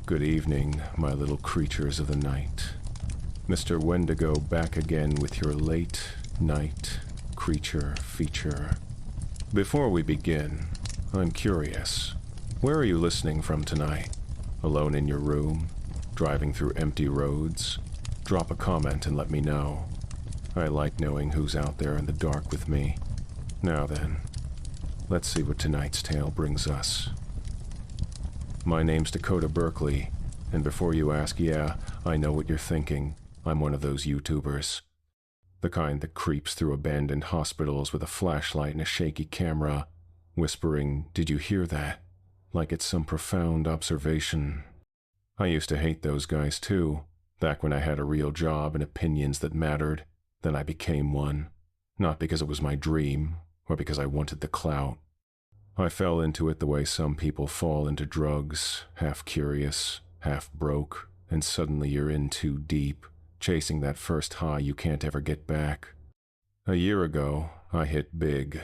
Good evening, my little creatures of the night. Mr. Wendigo back again with your late night creature feature. Before we begin, I'm curious. Where are you listening from tonight? Alone in your room? Driving through empty roads? Drop a comment and let me know. I like knowing who's out there in the dark with me. Now then, let's see what tonight's tale brings us. My name's Dakota Berkeley, and before you ask, yeah, I know what you're thinking. I'm one of those YouTubers. The kind that creeps through abandoned hospitals with a flashlight and a shaky camera, whispering, "Did you hear that?" Like it's some profound observation. I used to hate those guys too, back when I had a real job and opinions that mattered. Then I became one. Not because it was my dream, or because I wanted the clout. I fell into it the way some people fall into drugs, half curious, half broke, and suddenly you're in too deep, chasing that first high you can't ever get back. A year ago, I hit big.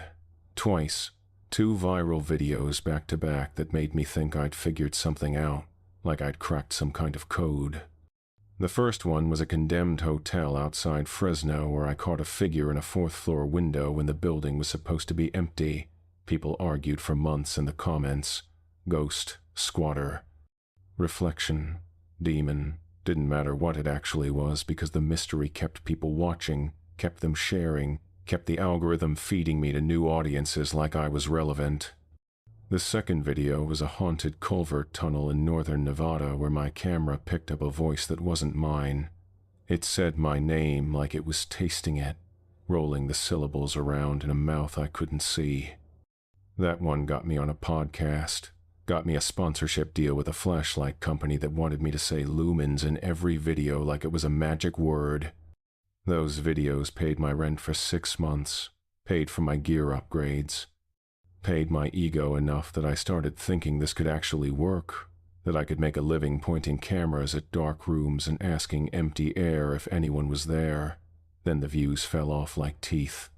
Twice. 2 viral videos back to back that made me think I'd figured something out, like I'd cracked some kind of code. The first one was a condemned hotel outside Fresno where I caught a figure in a 4th-floor window when the building was supposed to be empty. People argued for months in the comments. Ghost, squatter, reflection, demon. Didn't matter what it actually was because the mystery kept people watching, kept them sharing, kept the algorithm feeding me to new audiences like I was relevant. The second video was a haunted culvert tunnel in northern Nevada where my camera picked up a voice that wasn't mine. It said my name like it was tasting it, rolling the syllables around in a mouth I couldn't see. That one got me on a podcast, got me a sponsorship deal with a flashlight company that wanted me to say lumens in every video like it was a magic word. Those videos paid my rent for 6 months, paid for my gear upgrades, paid my ego enough that I started thinking this could actually work, that I could make a living pointing cameras at dark rooms and asking empty air if anyone was there. Then the views fell off like teeth.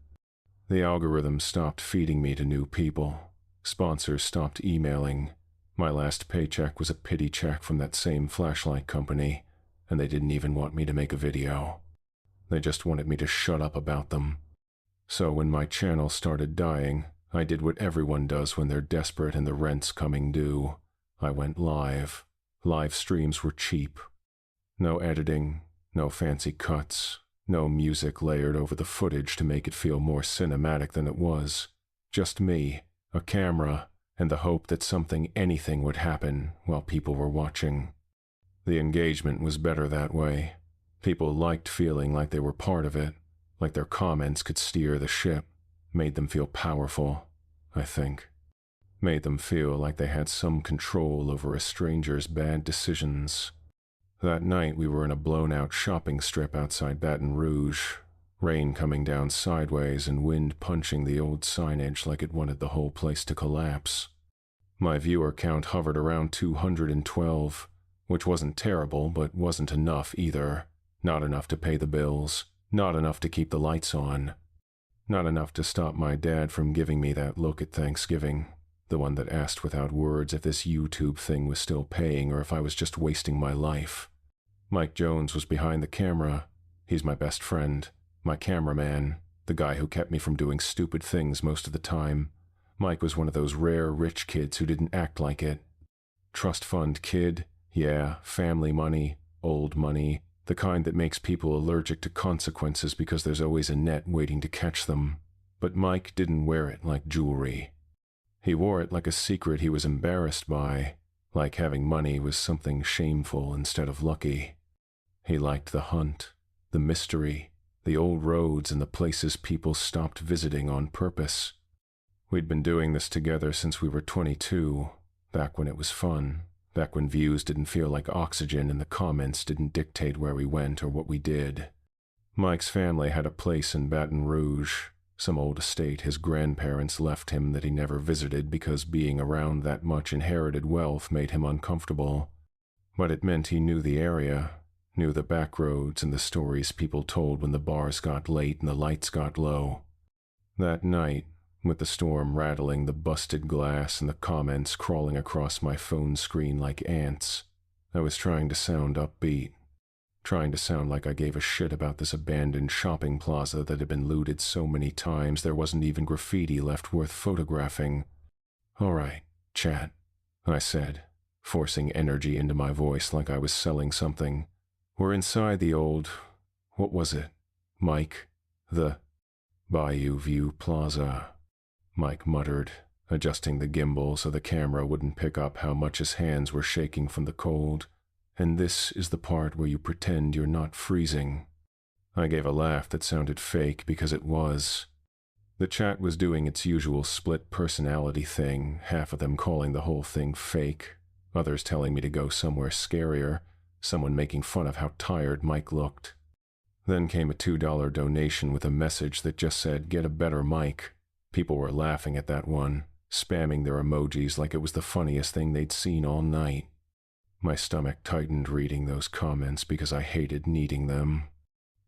The algorithm stopped feeding me to new people. Sponsors stopped emailing. My last paycheck was a pity check from that same flashlight company, and they didn't even want me to make a video. They just wanted me to shut up about them. So when my channel started dying, I did what everyone does when they're desperate and the rent's coming due. I went live. Live streams were cheap. No editing, no fancy cuts. No music layered over the footage to make it feel more cinematic than it was. Just me, a camera, and the hope that anything would happen while people were watching. The engagement was better that way. People liked feeling like they were part of it, like their comments could steer the ship, made them feel powerful, I think. Made them feel like they had some control over a stranger's bad decisions. That night we were in a blown-out shopping strip outside Baton Rouge, rain coming down sideways and wind punching the old signage like it wanted the whole place to collapse. My viewer count hovered around 212, which wasn't terrible but wasn't enough either. Not enough to pay the bills, not enough to keep the lights on, not enough to stop my dad from giving me that look at Thanksgiving. The one that asked without words if this YouTube thing was still paying or if I was just wasting my life. Mike Jones was behind the camera. He's my best friend, my cameraman, the guy who kept me from doing stupid things most of the time. Mike was one of those rare rich kids who didn't act like it. Trust fund kid, yeah, family money, old money, the kind that makes people allergic to consequences because there's always a net waiting to catch them. But Mike didn't wear it like jewelry. He wore it like a secret he was embarrassed by, like having money was something shameful instead of lucky. He liked the hunt, the mystery, the old roads and the places people stopped visiting on purpose. We'd been doing this together since we were 22, back when it was fun, back when views didn't feel like oxygen and the comments didn't dictate where we went or what we did. Mike's family had a place in Baton Rouge. Some old estate his grandparents left him that he never visited because being around that much inherited wealth made him uncomfortable. But it meant he knew the area, knew the back roads and the stories people told when the bars got late and the lights got low. That night, with the storm rattling the busted glass and the comments crawling across my phone screen like ants, I was trying to sound upbeat, trying to sound like I gave a shit about this abandoned shopping plaza that had been looted so many times there wasn't even graffiti left worth photographing. "All right, chat," I said, forcing energy into my voice like I was selling something. "We're inside the old, what was it, Mike? The Bayou View Plaza," Mike muttered, adjusting the gimbal so the camera wouldn't pick up how much his hands were shaking from the cold. "And this is the part where you pretend you're not freezing." I gave a laugh that sounded fake because it was. The chat was doing its usual split personality thing, half of them calling the whole thing fake, others telling me to go somewhere scarier, someone making fun of how tired Mike looked. Then came a $2 donation with a message that just said, "Get a better mic." People were laughing at that one, spamming their emojis like it was the funniest thing they'd seen all night. My stomach tightened reading those comments because I hated needing them.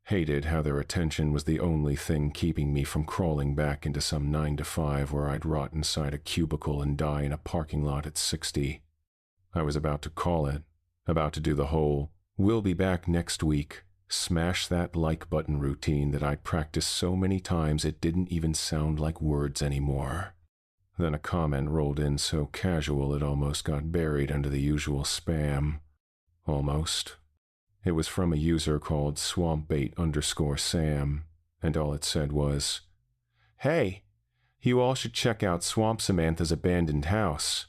Hated how their attention was the only thing keeping me from crawling back into some 9 to 5 where I'd rot inside a cubicle and die in a parking lot at 60. I was about to call it, about to do the whole, "We'll be back next week," smash that like button routine that I'd practiced so many times it didn't even sound like words anymore. Then a comment rolled in so casual it almost got buried under the usual spam. Almost. It was from a user called swampbait_Sam, and all it said was, "Hey, you all should check out Swamp Samantha's abandoned house."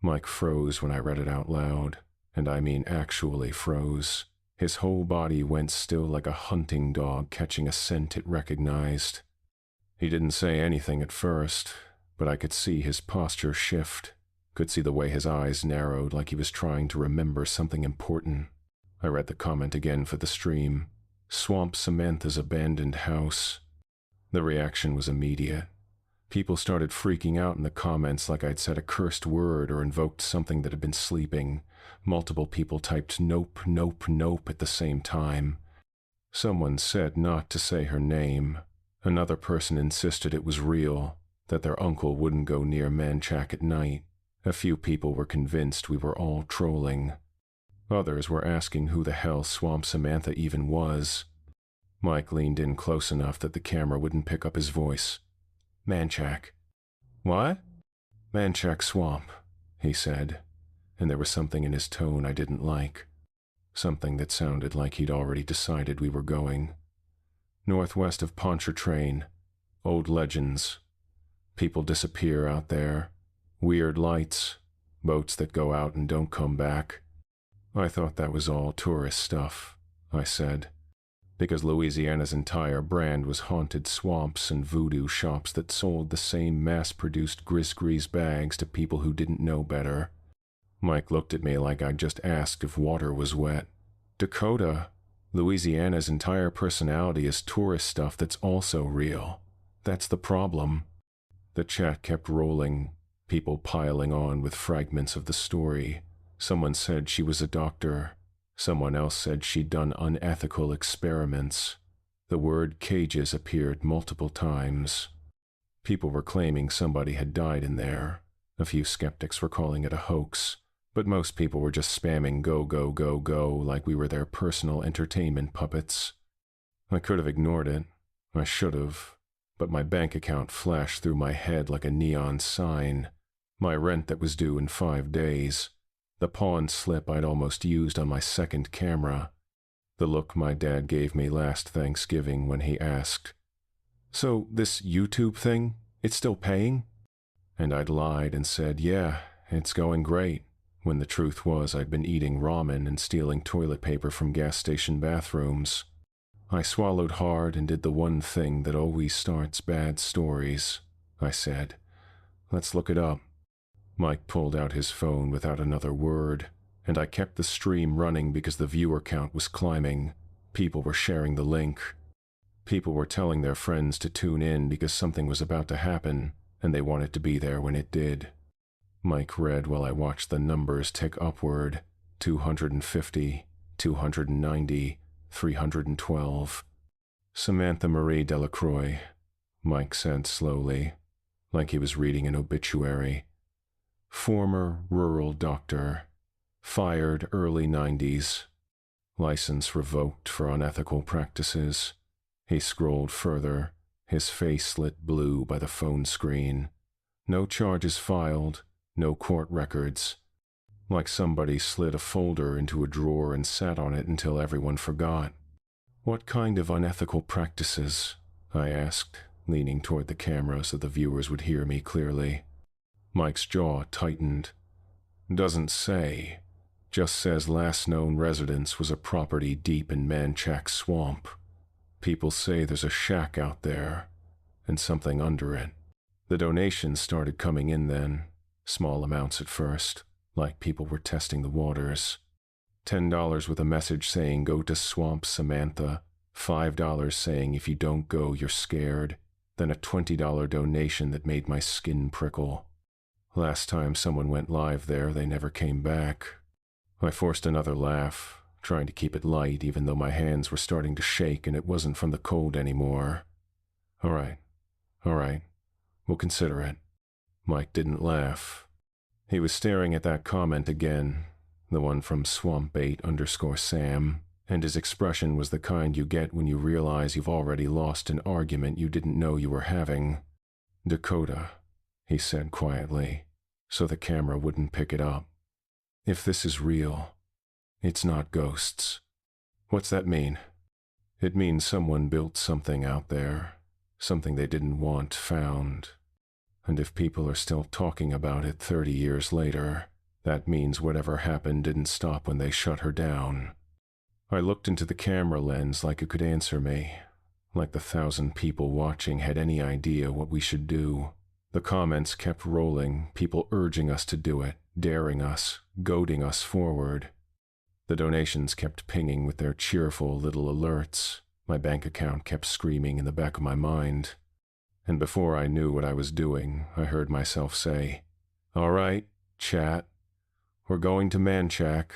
Mike froze when I read it out loud, and I mean actually froze. His whole body went still like a hunting dog catching a scent it recognized. He didn't say anything at first, but I could see his posture shift, could see the way his eyes narrowed like he was trying to remember something important. I read the comment again for the stream. "Swamp Samantha's abandoned house." The reaction was immediate. People started freaking out in the comments like I'd said a cursed word or invoked something that had been sleeping. Multiple people typed "nope, nope, nope" at the same time. Someone said not to say her name. Another person insisted it was real, that their uncle wouldn't go near Manchac at night. A few people were convinced we were all trolling. Others were asking who the hell Swamp Samantha even was. Mike leaned in close enough that the camera wouldn't pick up his voice. "Manchac." "What?" "Manchac Swamp," he said, and there was something in his tone I didn't like. Something that sounded like he'd already decided we were going. "Northwest of Pontchartrain. Old legends. People disappear out there. Weird lights. Boats that go out and don't come back." "I thought that was all tourist stuff," I said, because Louisiana's entire brand was haunted swamps and voodoo shops that sold the same mass-produced gris-gris bags to people who didn't know better. Mike looked at me like I'd just asked if water was wet. "Dakota, Louisiana's entire personality is tourist stuff that's also real. That's the problem." The chat kept rolling, people piling on with fragments of the story. Someone said she was a doctor. Someone else said she'd done unethical experiments. The word cages appeared multiple times. People were claiming somebody had died in there. A few skeptics were calling it a hoax, but most people were just spamming "go, go, go, go" like we were their personal entertainment puppets. I could have ignored it. I should have. But my bank account flashed through my head like a neon sign. My rent that was due in 5 days. The pawn slip I'd almost used on my second camera. The look my dad gave me last Thanksgiving when he asked, "So this YouTube thing, it's still paying?" And I'd lied and said, "Yeah, it's going great," when the truth was I'd been eating ramen and stealing toilet paper from gas station bathrooms. I swallowed hard and did the one thing that always starts bad stories. I said, "Let's look it up." Mike pulled out his phone without another word, and I kept the stream running because the viewer count was climbing. People were sharing the link. People were telling their friends to tune in because something was about to happen, and they wanted to be there when it did. Mike read while I watched the numbers tick upward. 250, 290, 312. "Samantha Marie Delacroix," Mike said slowly, like he was reading an obituary. "Former rural doctor. Fired early 90s. License revoked for unethical practices. He scrolled further, his face lit blue by the phone screen. No charges filed, no court records. Like somebody slid a folder into a drawer and sat on it until everyone forgot. What kind of unethical practices? I asked, leaning toward the camera so the viewers would hear me clearly. Mike's jaw tightened. Doesn't say. Just says last known residence was a property deep in Manchac swamp. People say there's a shack out there, and something under it. The donations started coming in then, small amounts at first, like people were testing the waters. $10 with a message saying go to Swamp Samantha, $5 saying if you don't go you're scared, then a $20 donation that made my skin prickle. Last time someone went live there, they never came back. I forced another laugh, trying to keep it light even though my hands were starting to shake and it wasn't from the cold anymore. All right, we'll consider it. Mike didn't laugh. He was staring at that comment again, the one from swampbait_Sam, and his expression was the kind you get when you realize you've already lost an argument you didn't know you were having. Dakota, he said quietly, so the camera wouldn't pick it up. If this is real, it's not ghosts. What's that mean? It means someone built something out there, something they didn't want found. And if people are still talking about it 30 years later, that means whatever happened didn't stop when they shut her down. I looked into the camera lens like it could answer me, like the 1,000 people watching had any idea what we should do. The comments kept rolling, people urging us to do it, daring us, goading us forward. The donations kept pinging with their cheerful little alerts. My bank account kept screaming in the back of my mind. And before I knew what I was doing, I heard myself say, "All right, chat. We're going to Manchac."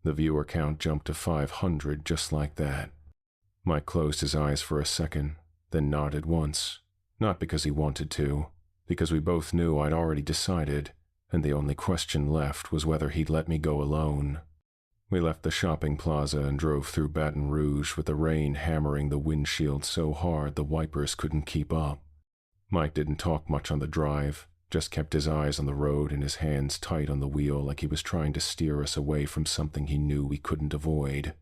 The viewer count jumped to 500 just like that. Mike closed his eyes for a second, then nodded once. Not because he wanted to, because we both knew I'd already decided, and the only question left was whether he'd let me go alone. We left the shopping plaza and drove through Baton Rouge with the rain hammering the windshield so hard the wipers couldn't keep up. Mike didn't talk much on the drive, just kept his eyes on the road and his hands tight on the wheel like he was trying to steer us away from something he knew we couldn't avoid.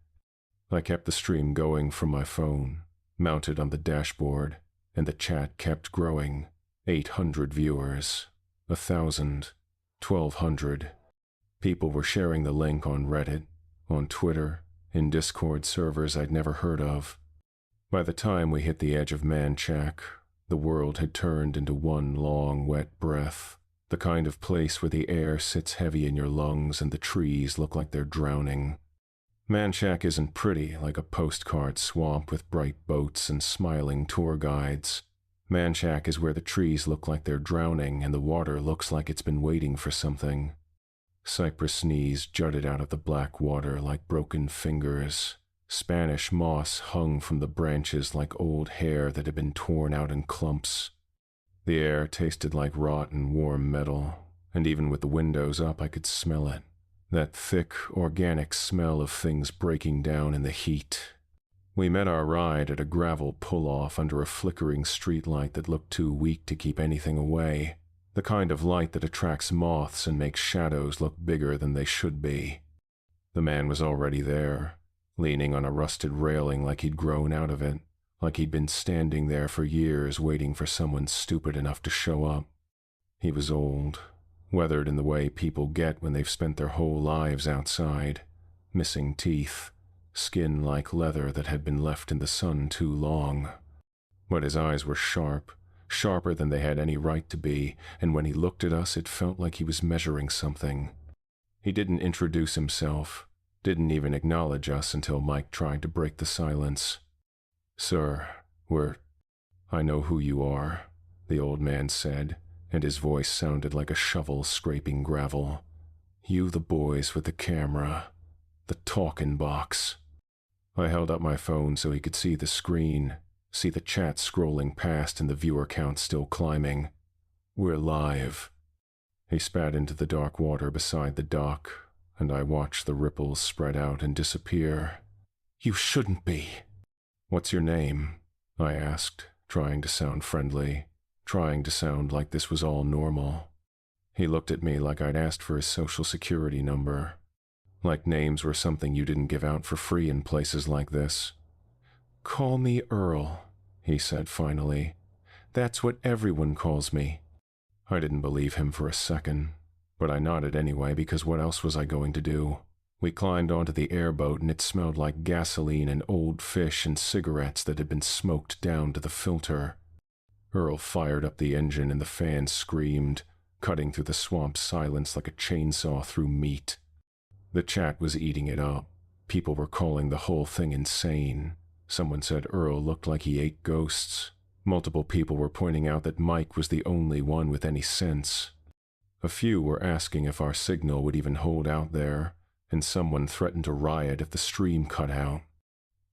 I kept the stream going from my phone, mounted on the dashboard, and the chat kept growing. 800 viewers, 1,000, 1,200. People were sharing the link on Reddit, on Twitter, in Discord servers I'd never heard of. By the time we hit the edge of Manchac, the world had turned into one long, wet breath, the kind of place where the air sits heavy in your lungs and the trees look like they're drowning. Manchac isn't pretty like a postcard swamp with bright boats and smiling tour guides. Manchac is where the trees look like they're drowning and the water looks like it's been waiting for something. Cypress knees jutted out of the black water like broken fingers. Spanish moss hung from the branches like old hair that had been torn out in clumps. The air tasted like rotten, warm metal, and even with the windows up I could smell it. That thick, organic smell of things breaking down in the heat. We met our ride at a gravel pull-off under a flickering streetlight that looked too weak to keep anything away. The kind of light that attracts moths and makes shadows look bigger than they should be. The man was already there, leaning on a rusted railing like he'd grown out of it, like he'd been standing there for years waiting for someone stupid enough to show up. He was old, weathered in the way people get when they've spent their whole lives outside, missing teeth, skin like leather that had been left in the sun too long. But his eyes were sharp, sharper than they had any right to be, and when he looked at us it felt like he was measuring something. He didn't introduce himself, didn't even acknowledge us until Mike tried to break the silence. "Sir, I know who you are," the old man said, and his voice sounded like a shovel scraping gravel. "You the boys with the camera, the talking box." I held up my phone so he could see the screen, see the chat scrolling past and the viewer count still climbing. "We're live." He spat into the dark water beside the dock, and I watched the ripples spread out and disappear. "You shouldn't be." "What's your name?" I asked, trying to sound friendly, trying to sound like this was all normal. He looked at me like I'd asked for his social security number, like names were something you didn't give out for free in places like this. "Call me Earl," he said finally. "That's what everyone calls me." I didn't believe him for a second, but I nodded anyway because what else was I going to do? We climbed onto the airboat and it smelled like gasoline and old fish and cigarettes that had been smoked down to the filter. Earl fired up the engine and the fan screamed, cutting through the swamp silence like a chainsaw through meat. The chat was eating it up. People were calling the whole thing insane. Someone said Earl looked like he ate ghosts. Multiple people were pointing out that Mike was the only one with any sense. A few were asking if our signal would even hold out there, and someone threatened to riot if the stream cut out.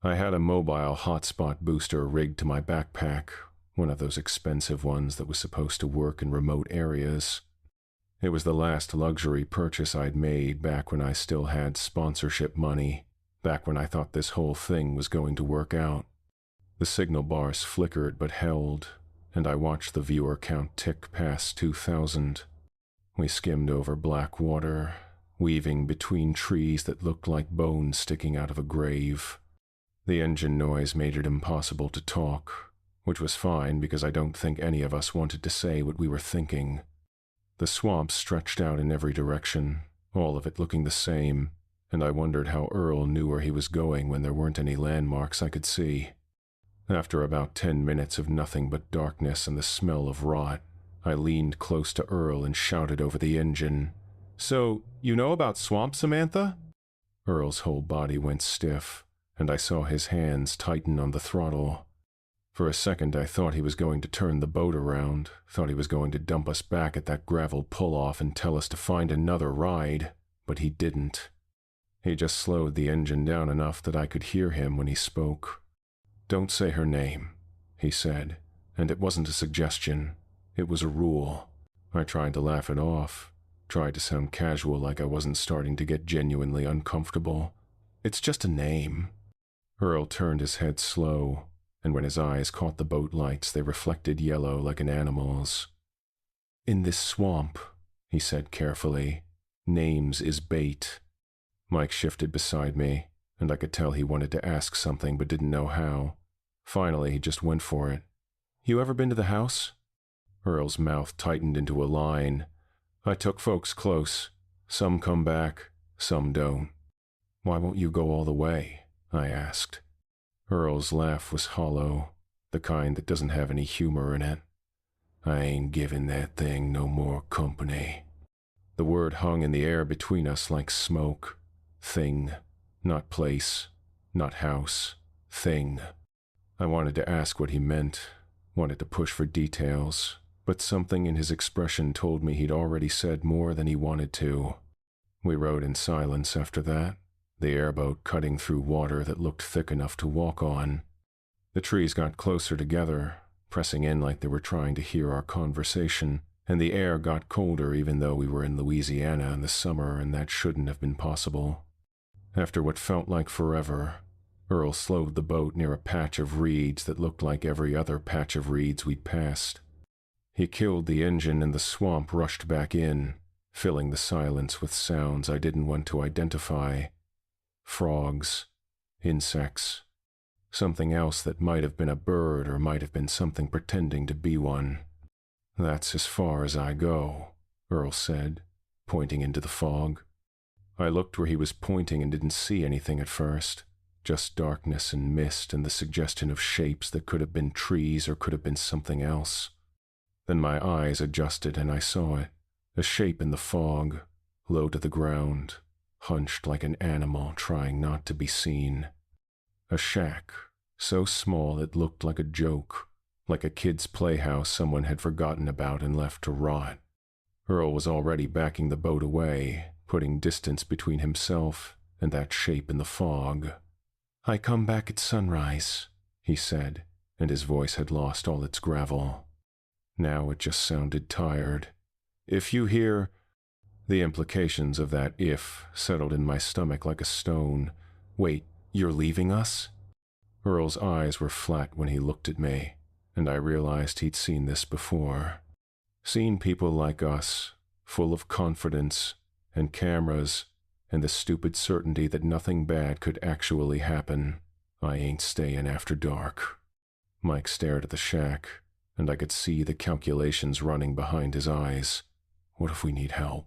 I had a mobile hotspot booster rigged to my backpack, one of those expensive ones that was supposed to work in remote areas. It was the last luxury purchase I'd made back when I still had sponsorship money, back when I thought this whole thing was going to work out. The signal bars flickered but held, and I watched the viewer count tick past 2,000. We skimmed over black water, weaving between trees that looked like bones sticking out of a grave. The engine noise made it impossible to talk, which was fine because I don't think any of us wanted to say what we were thinking. The swamp stretched out in every direction, all of it looking the same, and I wondered how Earl knew where he was going when there weren't any landmarks I could see. After about 10 minutes of nothing but darkness and the smell of rot, I leaned close to Earl and shouted over the engine, "So, you know about swamp, Samantha?" Earl's whole body went stiff, and I saw his hands tighten on the throttle. For a second I thought he was going to turn the boat around, thought he was going to dump us back at that gravel pull-off and tell us to find another ride, but he didn't. He just slowed the engine down enough that I could hear him when he spoke. "Don't say her name," he said, and it wasn't a suggestion, it was a rule. I tried to laugh it off, tried to sound casual like I wasn't starting to get genuinely uncomfortable. "It's just a name." Earl turned his head slow, and when his eyes caught the boat lights, they reflected yellow like an animal's. "In this swamp," he said carefully, "names is bait." Mike shifted beside me, and I could tell he wanted to ask something but didn't know how. Finally, he just went for it. "You ever been to the house?" Earl's mouth tightened into a line. "I took folks close. Some come back, some don't." "Why won't you go all the way?" I asked. Earl's laugh was hollow, the kind that doesn't have any humor in it. "I ain't giving that thing no more company." The word hung in the air between us like smoke. Thing. Not place. Not house. Thing. I wanted to ask what he meant, wanted to push for details, but something in his expression told me he'd already said more than he wanted to. We rode in silence after that, the airboat cutting through water that looked thick enough to walk on. The trees got closer together, pressing in like they were trying to hear our conversation, and the air got colder even though we were in Louisiana in the summer and that shouldn't have been possible. After what felt like forever, Earl slowed the boat near a patch of reeds that looked like every other patch of reeds we'd passed. He killed the engine and the swamp rushed back in, filling the silence with sounds I didn't want to identify. Frogs, insects, something else that might have been a bird or might have been something pretending to be one. "That's as far as I go," Earl said, pointing into the fog. I looked where he was pointing and didn't see anything at first, just darkness and mist and the suggestion of shapes that could have been trees or could have been something else. Then my eyes adjusted and I saw it, a shape in the fog, low to the ground, hunched like an animal trying not to be seen. A shack, so small it looked like a joke, like a kid's playhouse someone had forgotten about and left to rot. Earl was already backing the boat away, putting distance between himself and that shape in the fog. "I come back at sunrise," he said, and his voice had lost all its gravel. Now it just sounded tired. "If you hear..." The implications of that "if" settled in my stomach like a stone. Wait, you're leaving us? Earl's eyes were flat when he looked at me, and I realized he'd seen this before. Seen people like us, full of confidence and cameras and the stupid certainty that nothing bad could actually happen. I ain't staying after dark. Mike stared at the shack, and I could see the calculations running behind his eyes. What if we need help?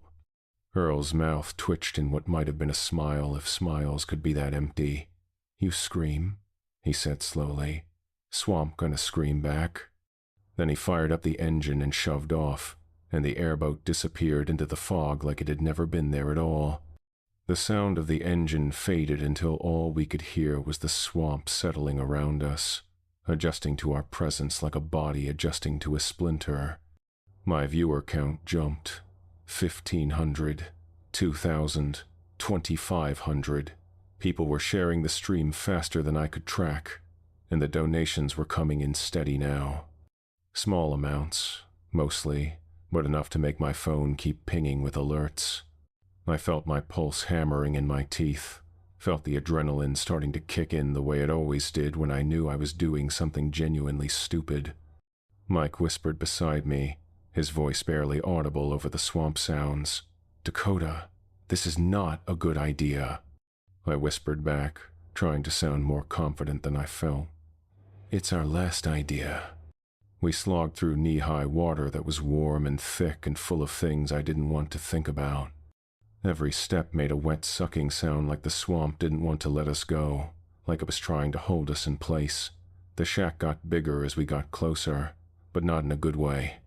Earl's mouth twitched in what might have been a smile if smiles could be that empty. You scream, he said slowly. Swamp gonna scream back? Then he fired up the engine and shoved off, and the airboat disappeared into the fog like it had never been there at all. The sound of the engine faded until all we could hear was the swamp settling around us, adjusting to our presence like a body adjusting to a splinter. My viewer count jumped. 1,500, 2,000, 2,500. People were sharing the stream faster than I could track, and the donations were coming in steady now. Small amounts, mostly, but enough to make my phone keep pinging with alerts. I felt my pulse hammering in my teeth, felt the adrenaline starting to kick in the way it always did when I knew I was doing something genuinely stupid. Mike whispered beside me, his voice barely audible over the swamp sounds. Dakota, this is not a good idea. I whispered back, trying to sound more confident than I felt. It's our last idea. We slogged through knee-high water that was warm and thick and full of things I didn't want to think about. Every step made a wet sucking sound like the swamp didn't want to let us go, like it was trying to hold us in place. The shack got bigger as we got closer, but not in a good way.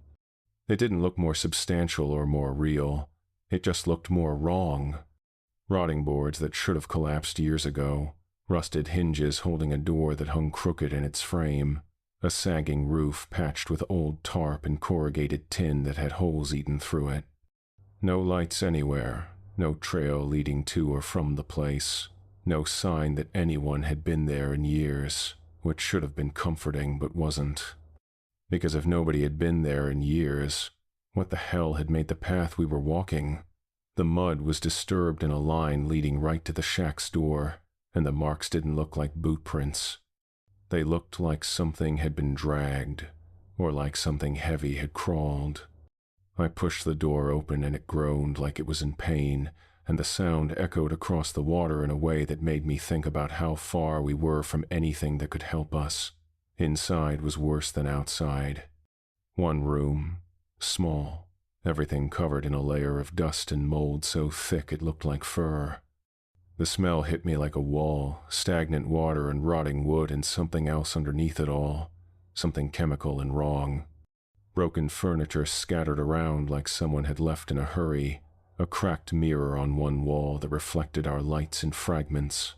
It didn't look more substantial or more real. It just looked more wrong. Rotting boards that should have collapsed years ago, rusted hinges holding a door that hung crooked in its frame, a sagging roof patched with old tarp and corrugated tin that had holes eaten through it. No lights anywhere, no trail leading to or from the place, no sign that anyone had been there in years, which should have been comforting but wasn't. Because if nobody had been there in years, what the hell had made the path we were walking? The mud was disturbed in a line leading right to the shack's door, and the marks didn't look like boot prints. They looked like something had been dragged, or like something heavy had crawled. I pushed the door open and it groaned like it was in pain, and the sound echoed across the water in a way that made me think about how far we were from anything that could help us. Inside was worse than outside. One room, small, everything covered in a layer of dust and mold so thick it looked like fur. The smell hit me like a wall, stagnant water and rotting wood and something else underneath it all, something chemical and wrong. Broken furniture scattered around like someone had left in a hurry, a cracked mirror on one wall that reflected our lights in fragments.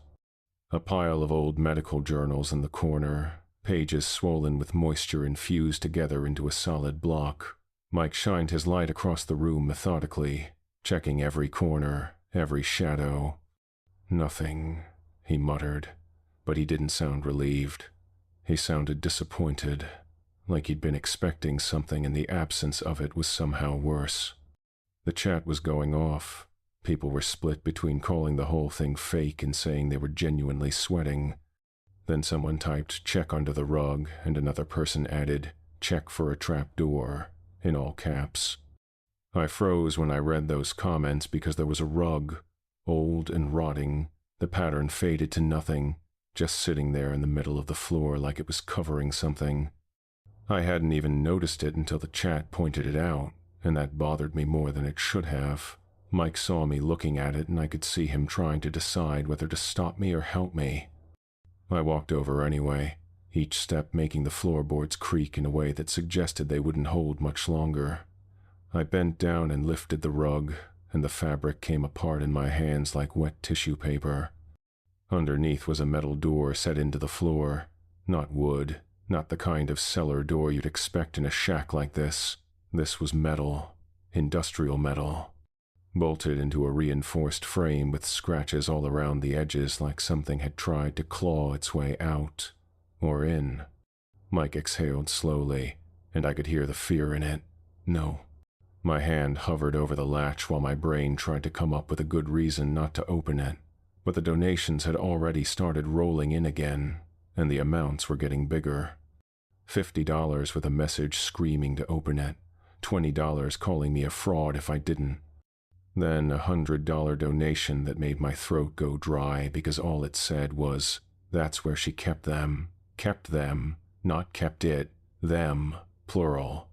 A pile of old medical journals in the corner, pages swollen with moisture infused together into a solid block. Mike shined his light across the room methodically, checking every corner, every shadow. Nothing, he muttered, but he didn't sound relieved. He sounded disappointed, like he'd been expecting something and the absence of it was somehow worse. The chat was going off. People were split between calling the whole thing fake and saying they were genuinely sweating. Then someone typed "check under the rug" and another person added "check for a trap door" in all caps. I froze when I read those comments because there was a rug, old and rotting, the pattern faded to nothing, just sitting there in the middle of the floor like it was covering something. I hadn't even noticed it until the chat pointed it out, and that bothered me more than it should have. Mike saw me looking at it and I could see him trying to decide whether to stop me or help me. I walked over anyway, each step making the floorboards creak in a way that suggested they wouldn't hold much longer. I bent down and lifted the rug, and the fabric came apart in my hands like wet tissue paper. Underneath was a metal door set into the floor, not wood, not the kind of cellar door you'd expect in a shack like this. This was metal, industrial metal, bolted into a reinforced frame with scratches all around the edges like something had tried to claw its way out, or in. Mike exhaled slowly, and I could hear the fear in it. No. My hand hovered over the latch while my brain tried to come up with a good reason not to open it, but the donations had already started rolling in again, and the amounts were getting bigger. $50 with a message screaming to open it, $20 calling me a fraud if I didn't. Then a $100 donation that made my throat go dry because all it said was, "That's where she kept them, not kept it, them, plural."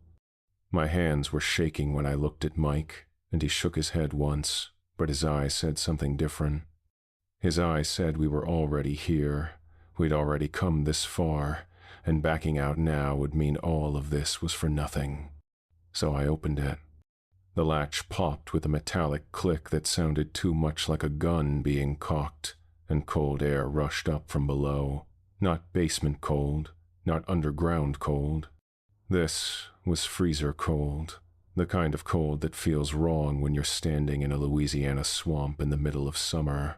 My hands were shaking when I looked at Mike, and he shook his head once, but his eyes said something different. His eyes said we were already here, we'd already come this far, and backing out now would mean all of this was for nothing. So I opened it. The latch popped with a metallic click that sounded too much like a gun being cocked, and cold air rushed up from below. Not basement cold, not underground cold. This was freezer cold, the kind of cold that feels wrong when you're standing in a Louisiana swamp in the middle of summer.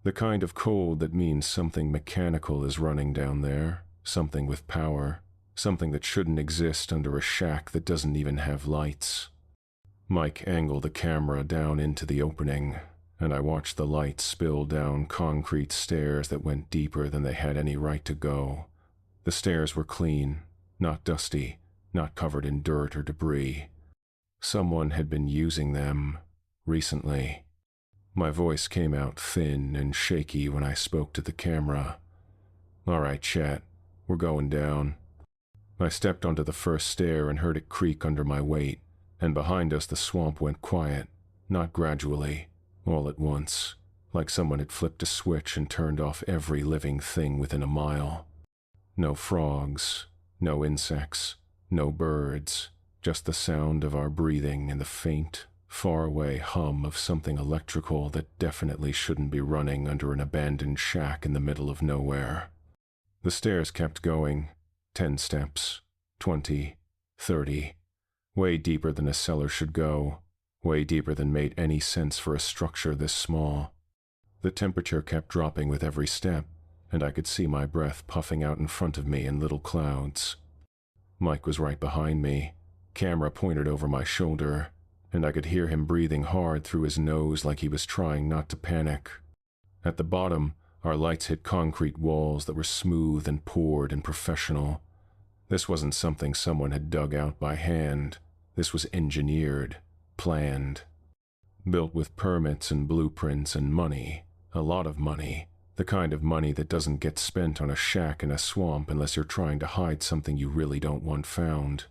The kind of cold that means something mechanical is running down there, something with power, something that shouldn't exist under a shack that doesn't even have lights. Mike angled the camera down into the opening, and I watched the light spill down concrete stairs that went deeper than they had any right to go. The stairs were clean, not dusty, not covered in dirt or debris. Someone had been using them recently. My voice came out thin and shaky when I spoke to the camera. "All right, chat, we're going down." I stepped onto the first stair and heard it creak under my weight, and behind us the swamp went quiet, not gradually, all at once, like someone had flipped a switch and turned off every living thing within a mile. No frogs, no insects, no birds, just the sound of our breathing and the faint, faraway hum of something electrical that definitely shouldn't be running under an abandoned shack in the middle of nowhere. The stairs kept going, 10 steps, 20, 30, way deeper than a cellar should go, way deeper than made any sense for a structure this small. The temperature kept dropping with every step, and I could see my breath puffing out in front of me in little clouds. Mike was right behind me, camera pointed over my shoulder, and I could hear him breathing hard through his nose like he was trying not to panic. At the bottom, our lights hit concrete walls that were smooth and poured and professional. This wasn't something someone had dug out by hand. This was engineered, planned. Built with permits and blueprints and money, a lot of money, the kind of money that doesn't get spent on a shack in a swamp unless you're trying to hide something you really don't want found.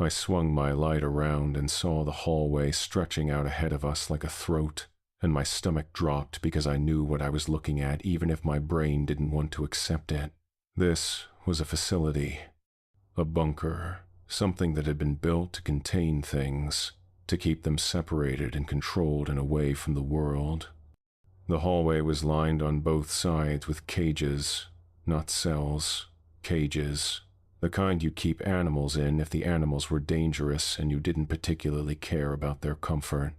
I swung my light around and saw the hallway stretching out ahead of us like a throat, and my stomach dropped because I knew what I was looking at even if my brain didn't want to accept it. This was a facility, a bunker, something that had been built to contain things, to keep them separated and controlled and away from the world. The hallway was lined on both sides with cages, not cells, cages. The kind you keep animals in if the animals were dangerous and you didn't particularly care about their comfort.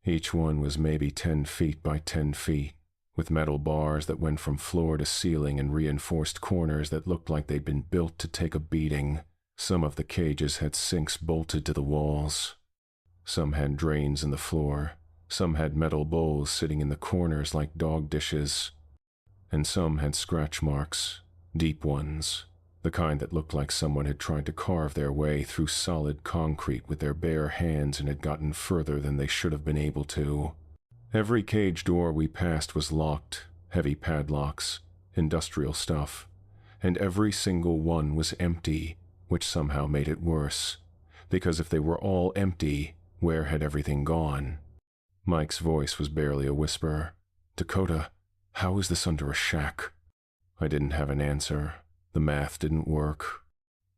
Each one was maybe 10 feet by 10 feet, with metal bars that went from floor to ceiling and reinforced corners that looked like they'd been built to take a beating. Some of the cages had sinks bolted to the walls. Some had drains in the floor. Some had metal bowls sitting in the corners like dog dishes. And some had scratch marks, deep ones. The kind that looked like someone had tried to carve their way through solid concrete with their bare hands and had gotten further than they should have been able to. Every cage door we passed was locked, heavy padlocks, industrial stuff, and every single one was empty, which somehow made it worse, because if they were all empty, where had everything gone? Mike's voice was barely a whisper. "Dakota, how is this under a shack?" I didn't have an answer. The math didn't work.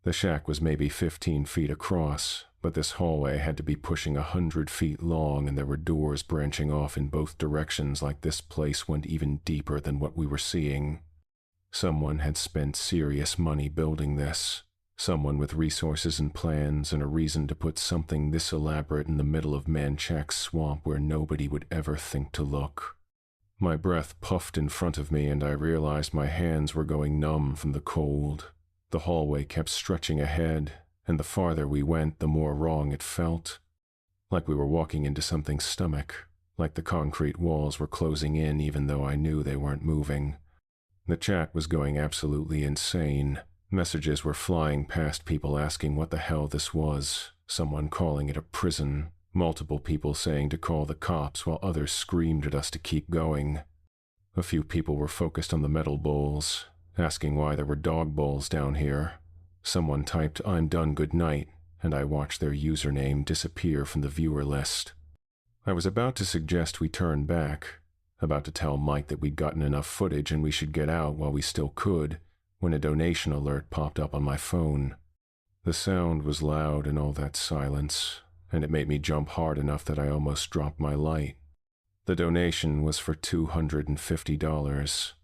The shack was maybe 15 feet across, but this hallway had to be pushing 100 feet long, and there were doors branching off in both directions like this place went even deeper than what we were seeing. Someone had spent serious money building this. Someone with resources and plans and a reason to put something this elaborate in the middle of Manchac's swamp where nobody would ever think to look. My breath puffed in front of me and I realized my hands were going numb from the cold. The hallway kept stretching ahead, and the farther we went, the more wrong it felt. like we were walking into something's stomach, like the concrete walls were closing in even though I knew they weren't moving. The chat was going absolutely insane. Messages were flying past, people asking what the hell this was, someone calling it a prison, multiple people saying to call the cops while others screamed at us to keep going. A few people were focused on the metal bowls, asking why there were dog bowls down here. Someone typed, "I'm done, good night," and I watched their username disappear from the viewer list. I was about to suggest we turn back, about to tell Mike that we'd gotten enough footage and we should get out while we still could, when a donation alert popped up on my phone. The sound was loud in all that silence, and it made me jump hard enough that I almost dropped my light. The donation was for $250.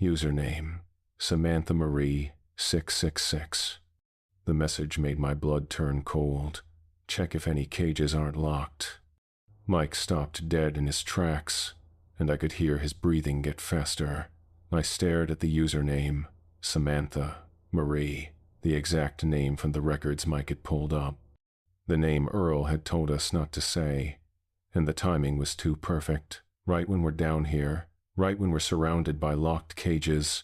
Username, Samantha Marie 666. The message made my blood turn cold. Check if any cages aren't locked. Mike stopped dead in his tracks, and I could hear his breathing get faster. I stared at the username, Samantha Marie, the exact name from the records Mike had pulled up. The name Earl had told us not to say, and the timing was too perfect. Right when we're down here, right when we're surrounded by locked cages,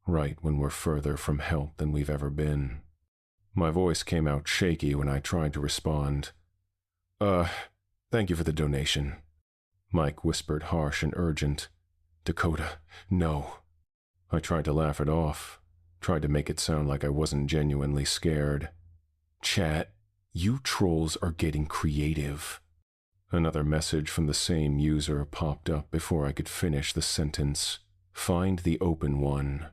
right when we're further from help than we've ever been. My voice came out shaky when I tried to respond. Thank you for the donation." Mike whispered, harsh and urgent. "Dakota, no." I tried to laugh it off, tried to make it sound like I wasn't genuinely scared. "Chat, you trolls are getting creative." Another message from the same user popped up before I could finish the sentence. "Find the open one."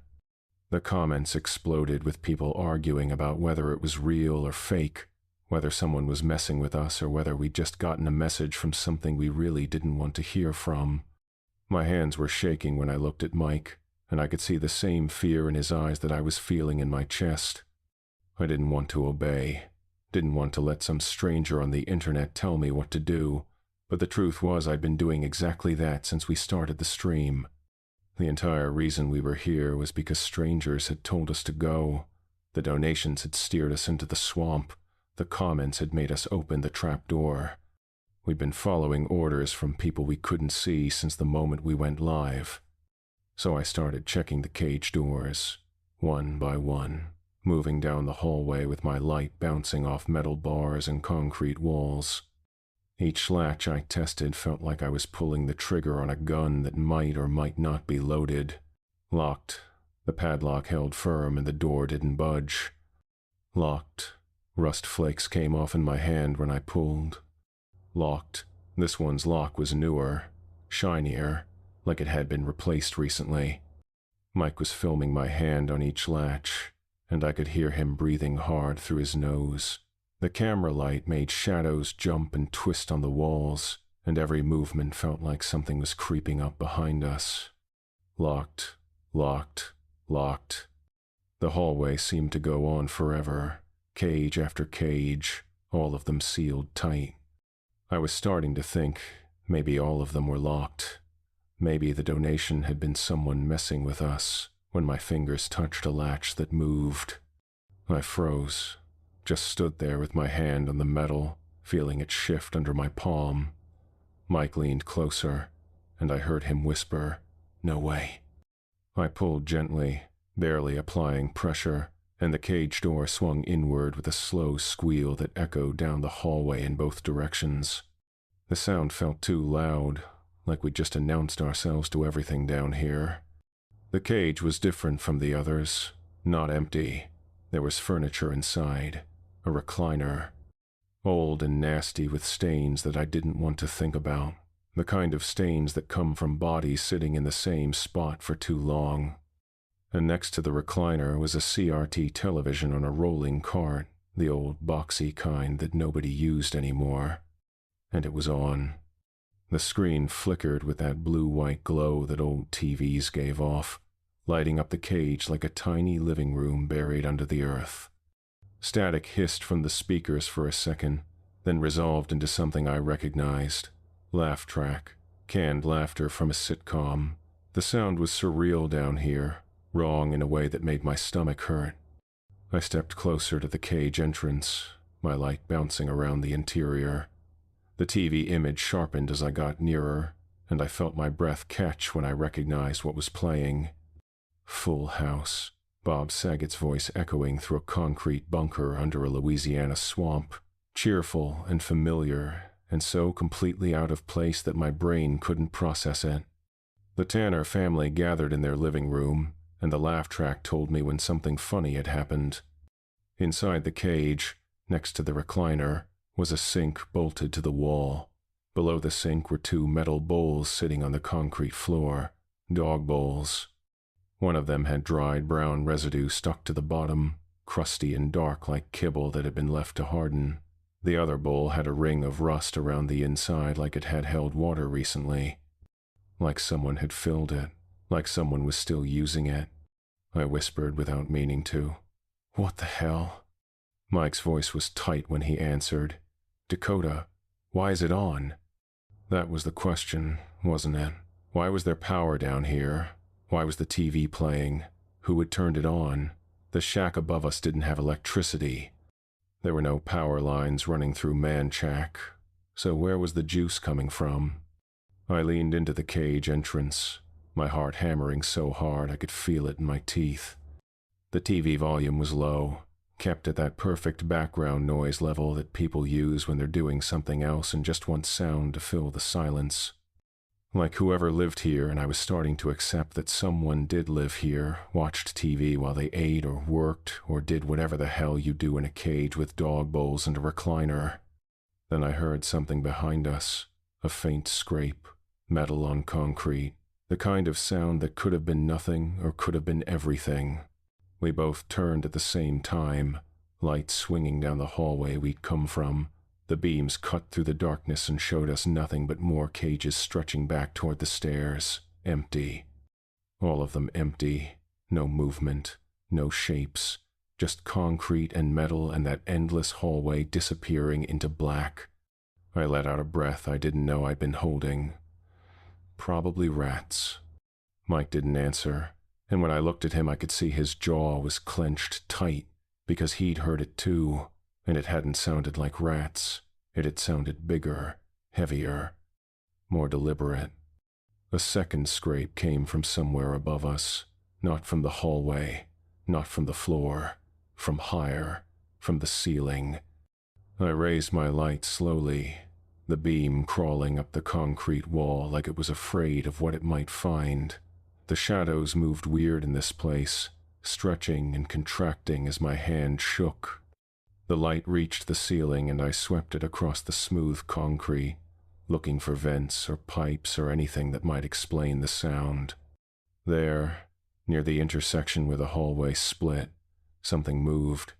The comments exploded with people arguing about whether it was real or fake, whether someone was messing with us or whether we'd just gotten a message from something we really didn't want to hear from. My hands were shaking when I looked at Mike, and I could see the same fear in his eyes that I was feeling in my chest. I didn't want to obey, didn't want to let some stranger on the internet tell me what to do, but the truth was I'd been doing exactly that since we started the stream. The entire reason we were here was because strangers had told us to go. The donations had steered us into the swamp. The comments had made us open the trap door. We'd been following orders from people we couldn't see since the moment we went live. So I started checking the cage doors, one by one, moving down the hallway with my light bouncing off metal bars and concrete walls. Each latch I tested felt like I was pulling the trigger on a gun that might or might not be loaded. Locked. The padlock held firm and the door didn't budge. Locked. Rust flakes came off in my hand when I pulled. Locked. This one's lock was newer, shinier, like it had been replaced recently. Mike was filming my hand on each latch, and I could hear him breathing hard through his nose. The camera light made shadows jump and twist on the walls, and every movement felt like something was creeping up behind us. Locked, locked, locked. The hallway seemed to go on forever, cage after cage, all of them sealed tight. I was starting to think maybe all of them were locked. Maybe the donation had been someone messing with us when my fingers touched a latch that moved. I froze, just stood there with my hand on the metal, feeling it shift under my palm. Mike leaned closer, and I heard him whisper, "No way." I pulled gently, barely applying pressure, and the cage door swung inward with a slow squeal that echoed down the hallway in both directions. The sound felt too loud, like we'd just announced ourselves to everything down here. The cage was different from the others, not empty. There was furniture inside, a recliner. Old and nasty with stains that I didn't want to think about, the kind of stains that come from bodies sitting in the same spot for too long. And next to the recliner was a CRT television on a rolling cart, the old boxy kind that nobody used anymore. And it was on. The screen flickered with that blue-white glow that old TVs gave off, lighting up the cage like a tiny living room buried under the earth. Static hissed from the speakers for a second, then resolved into something I recognized. Laugh track, canned laughter from a sitcom. The sound was surreal down here, wrong in a way that made my stomach hurt. I stepped closer to the cage entrance, my light bouncing around the interior. The TV image sharpened as I got nearer, and I felt my breath catch when I recognized what was playing. Full House, Bob Saget's voice echoing through a concrete bunker under a Louisiana swamp, cheerful and familiar, and so completely out of place that my brain couldn't process it. The Tanner family gathered in their living room, and the laugh track told me when something funny had happened. Inside the cage, next to the recliner, was a sink bolted to the wall. Below the sink were two metal bowls sitting on the concrete floor, dog bowls. One of them had dried brown residue stuck to the bottom, crusty and dark like kibble that had been left to harden. The other bowl had a ring of rust around the inside like it had held water recently. Like someone had filled it, like someone was still using it. I whispered without meaning to. "What the hell?" Mike's voice was tight when he answered. "Dakota, why is it on?" That was the question, wasn't it? Why was there power down here? Why was the TV playing? Who had turned it on? The shack above us didn't have electricity. There were no power lines running through Manchac. So where was the juice coming from? I leaned into the cage entrance, my heart hammering so hard I could feel it in my teeth. The TV volume was low, kept at that perfect background noise level that people use when they're doing something else and just want sound to fill the silence. Like whoever lived here, and I was starting to accept that someone did live here, watched TV while they ate or worked or did whatever the hell you do in a cage with dog bowls and a recliner. Then I heard something behind us, a faint scrape, metal on concrete, the kind of sound that could have been nothing or could have been everything. We both turned at the same time, light swinging down the hallway we'd come from. The beams cut through the darkness and showed us nothing but more cages stretching back toward the stairs, empty. All of them empty, no movement, no shapes, just concrete and metal and that endless hallway disappearing into black. I let out a breath I didn't know I'd been holding. Probably rats. Mike didn't answer, and when I looked at him I could see his jaw was clenched tight, because he'd heard it too. And it hadn't sounded like rats. It had sounded bigger, heavier, more deliberate. A second scrape came from somewhere above us, not from the hallway, not from the floor, from higher, from the ceiling. I raised my light slowly, the beam crawling up the concrete wall like it was afraid of what it might find. The shadows moved weird in this place, stretching and contracting as my hand shook. The light reached the ceiling and I swept it across the smooth concrete, looking for vents or pipes or anything that might explain the sound. There, near the intersection where the hallway split, something moved.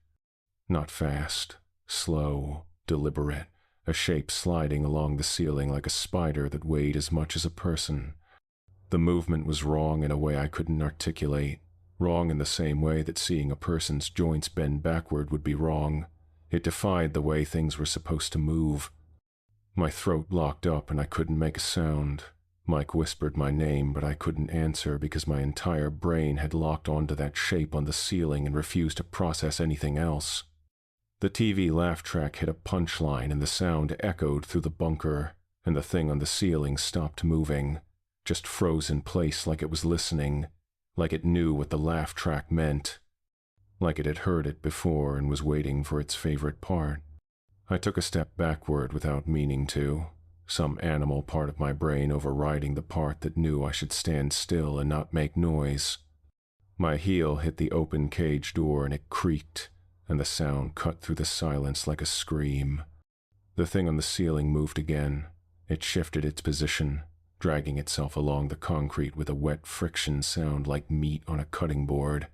Not fast, slow, deliberate, a shape sliding along the ceiling like a spider that weighed as much as a person. The movement was wrong in a way I couldn't articulate, wrong in the same way that seeing a person's joints bend backward would be wrong. It defied the way things were supposed to move. My throat locked up and I couldn't make a sound. Mike whispered my name, but I couldn't answer because my entire brain had locked onto that shape on the ceiling and refused to process anything else. The TV laugh track hit a punchline and the sound echoed through the bunker, and the thing on the ceiling stopped moving, just froze in place like it was listening, like it knew what the laugh track meant. Like it had heard it before and was waiting for its favorite part. I took a step backward without meaning to, some animal part of my brain overriding the part that knew I should stand still and not make noise. My heel hit the open cage door and it creaked, and the sound cut through the silence like a scream. The thing on the ceiling moved again. It shifted its position, dragging itself along the concrete with a wet friction sound like meat on a cutting board.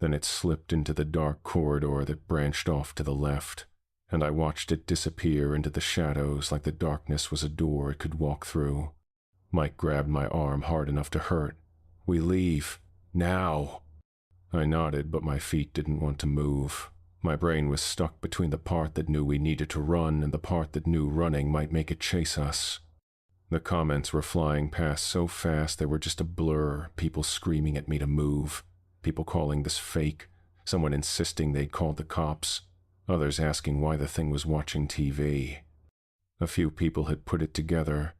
Then it slipped into the dark corridor that branched off to the left, and I watched it disappear into the shadows like the darkness was a door it could walk through. Mike grabbed my arm hard enough to hurt. "We leave. Now." I nodded, but my feet didn't want to move. My brain was stuck between the part that knew we needed to run and the part that knew running might make it chase us. The comments were flying past so fast they were just a blur, people screaming at me to move. People calling this fake, someone insisting they'd called the cops, others asking why the thing was watching TV. A few people had put it together,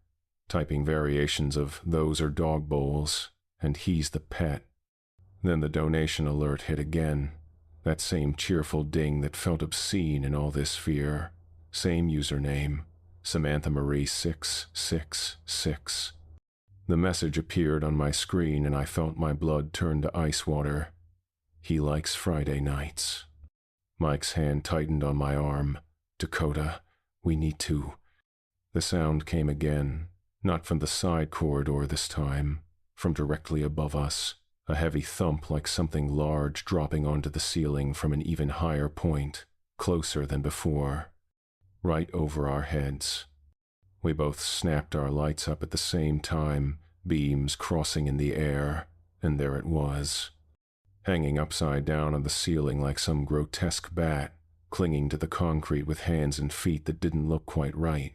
typing variations of "those are dog bowls" and "he's the pet." Then the donation alert hit again. That same cheerful ding that felt obscene in all this fear. Same username, Samantha Marie 666. The message appeared on my screen and I felt my blood turn to ice water. He likes Friday nights. Mike's hand tightened on my arm. "Dakota, we need to." The sound came again, not from the side corridor this time, from directly above us, a heavy thump like something large dropping onto the ceiling from an even higher point, closer than before, right over our heads. We both snapped our lights up at the same time, beams crossing in the air, and there it was, hanging upside down on the ceiling like some grotesque bat, clinging to the concrete with hands and feet that didn't look quite right.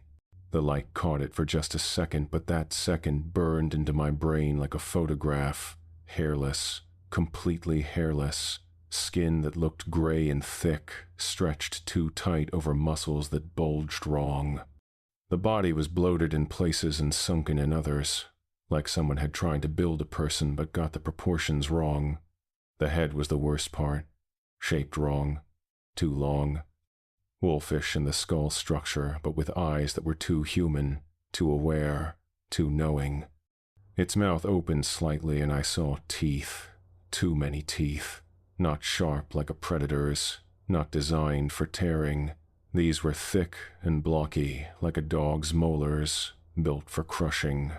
The light caught it for just a second, but that second burned into my brain like a photograph. Hairless, completely hairless, skin that looked gray and thick, stretched too tight over muscles that bulged wrong. The body was bloated in places and sunken in others, like someone had tried to build a person but got the proportions wrong. The head was the worst part, shaped wrong, too long. Wolfish in the skull structure, but with eyes that were too human, too aware, too knowing. Its mouth opened slightly and I saw teeth, too many teeth, not sharp like a predator's, not designed for tearing. These were thick and blocky like a dog's molars, built for crushing,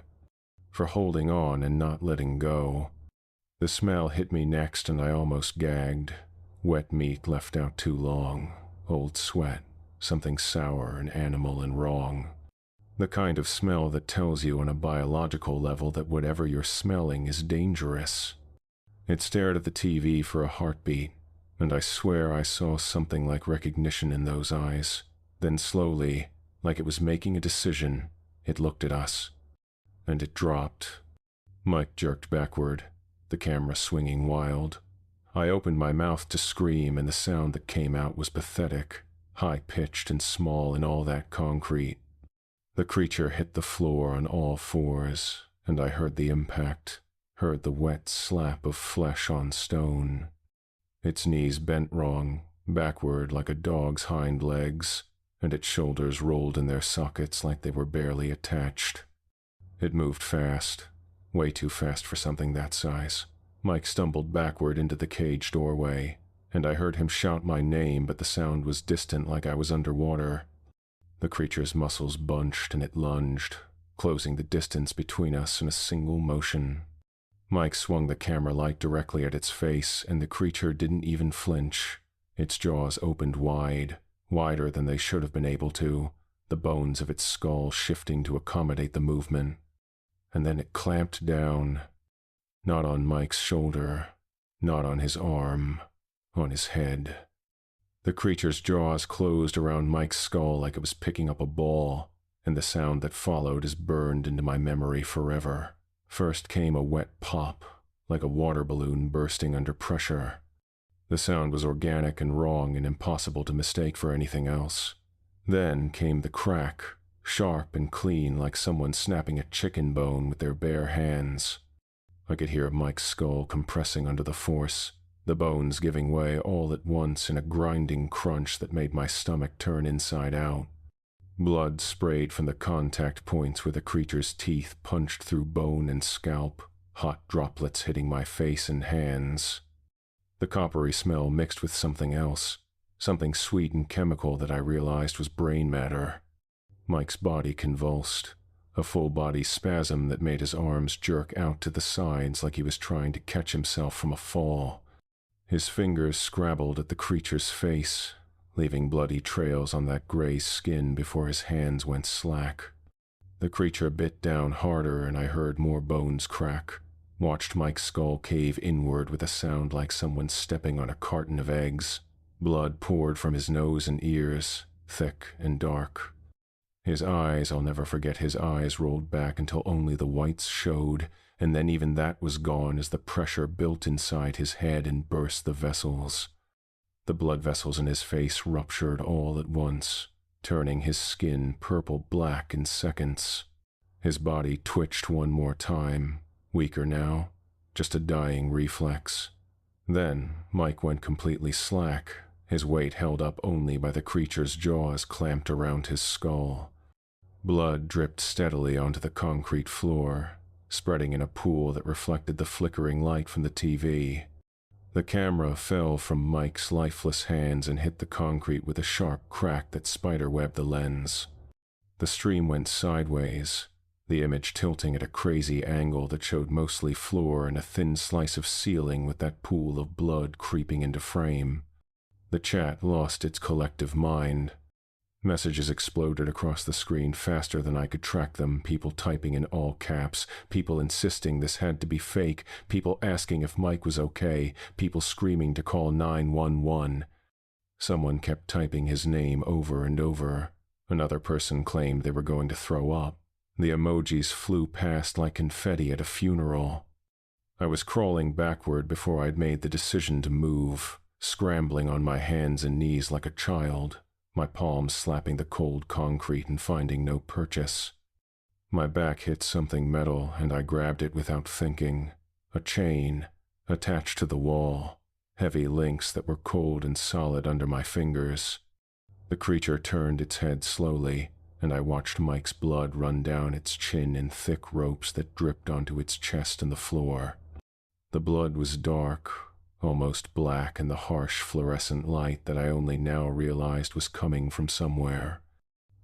for holding on and not letting go. The smell hit me next and I almost gagged. Wet meat left out too long. Old sweat, something sour and animal and wrong. The kind of smell that tells you on a biological level that whatever you're smelling is dangerous. It stared at the TV for a heartbeat, and I swear I saw something like recognition in those eyes. Then slowly, like it was making a decision, it looked at us. And it dropped. Mike jerked backward, the camera swinging wild. I opened my mouth to scream, and the sound that came out was pathetic, high-pitched and small in all that concrete. The creature hit the floor on all fours, and I heard the impact, heard the wet slap of flesh on stone. Its knees bent wrong, backward like a dog's hind legs, and its shoulders rolled in their sockets like they were barely attached. It moved fast, way too fast for something that size. Mike stumbled backward into the cage doorway, and I heard him shout my name, but the sound was distant like I was underwater. The creature's muscles bunched and it lunged, closing the distance between us in a single motion. Mike swung the camera light directly at its face, and the creature didn't even flinch. Its jaws opened wide, wider than they should have been able to, the bones of its skull shifting to accommodate the movement. And then it clamped down. Not on Mike's shoulder, not on his arm, on his head. The creature's jaws closed around Mike's skull like it was picking up a ball, and the sound that followed is burned into my memory forever. First came a wet pop, like a water balloon bursting under pressure. The sound was organic and wrong and impossible to mistake for anything else. Then came the crack, sharp and clean like someone snapping a chicken bone with their bare hands. I could hear Mike's skull compressing under the force, the bones giving way all at once in a grinding crunch that made my stomach turn inside out. Blood sprayed from the contact points where the creature's teeth punched through bone and scalp, hot droplets hitting my face and hands. The coppery smell mixed with something else, something sweet and chemical that I realized was brain matter. Mike's body convulsed. A full-body spasm that made his arms jerk out to the sides like he was trying to catch himself from a fall. His fingers scrabbled at the creature's face, leaving bloody trails on that gray skin before his hands went slack. The creature bit down harder and I heard more bones crack, watched Mike's skull cave inward with a sound like someone stepping on a carton of eggs. Blood poured from his nose and ears, thick and dark. His eyes, I'll never forget, his eyes rolled back until only the whites showed, and then even that was gone as the pressure built inside his head and burst the vessels. The blood vessels in his face ruptured all at once, turning his skin purple-black in seconds. His body twitched one more time, weaker now, just a dying reflex. Then Mike went completely slack, his weight held up only by the creature's jaws clamped around his skull. Blood dripped steadily onto the concrete floor, spreading in a pool that reflected the flickering light from the TV. The camera fell from Mike's lifeless hands and hit the concrete with a sharp crack that spiderwebbed the lens. The stream went sideways, the image tilting at a crazy angle that showed mostly floor and a thin slice of ceiling with that pool of blood creeping into frame. The chat lost its collective mind. Messages exploded across the screen faster than I could track them, people typing in all caps, people insisting this had to be fake, people asking if Mike was okay, people screaming to call 911. Someone kept typing his name over and over. Another person claimed they were going to throw up. The emojis flew past like confetti at a funeral. I was crawling backward before I'd made the decision to move, scrambling on my hands and knees like a child, my palms slapping the cold concrete and finding no purchase. My back hit something metal and I grabbed it without thinking. A chain, attached to the wall, heavy links that were cold and solid under my fingers. The creature turned its head slowly, and I watched Mike's blood run down its chin in thick ropes that dripped onto its chest and the floor. The blood was dark, almost black in the harsh fluorescent light that I only now realized was coming from somewhere.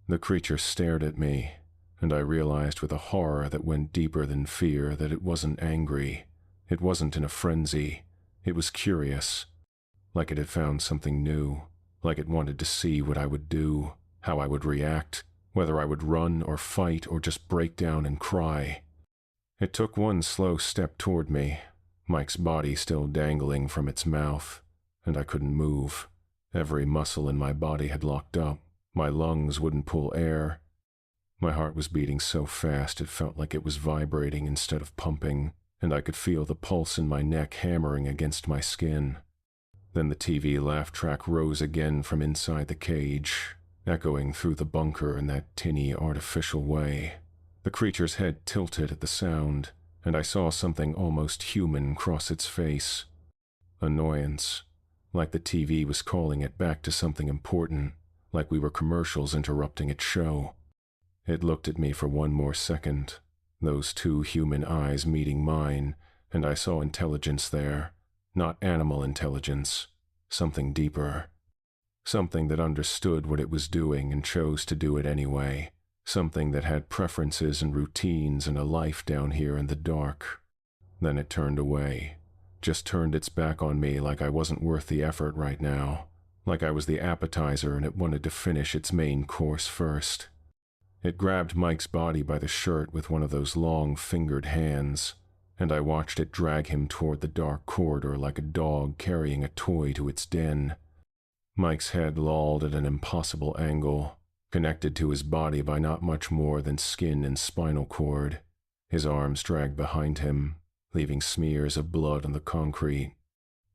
The creature stared at me, and I realized with a horror that went deeper than fear that it wasn't angry. It wasn't in a frenzy. It was curious, like it had found something new, like it wanted to see what I would do, how I would react, whether I would run or fight or just break down and cry. It took one slow step toward me, Mike's body still dangling from its mouth, and I couldn't move. Every muscle in my body had locked up. My lungs wouldn't pull air. My heart was beating so fast it felt like it was vibrating instead of pumping, and I could feel the pulse in my neck hammering against my skin. Then the TV laugh track rose again from inside the cage, echoing through the bunker in that tinny, artificial way. The creature's head tilted at the sound, and I saw something almost human cross its face. Annoyance, like the TV was calling it back to something important, like we were commercials interrupting its show. It looked at me for one more second, those two human eyes meeting mine, and I saw intelligence there, not animal intelligence, something deeper. Something that understood what it was doing and chose to do it anyway. Something that had preferences and routines and a life down here in the dark. Then it turned away, just turned its back on me like I wasn't worth the effort right now, like I was the appetizer and it wanted to finish its main course first. It grabbed Mike's body by the shirt with one of those long fingered hands, and I watched it drag him toward the dark corridor like a dog carrying a toy to its den. Mike's head lolled at an impossible angle, connected to his body by not much more than skin and spinal cord. His arms dragged behind him, leaving smears of blood on the concrete.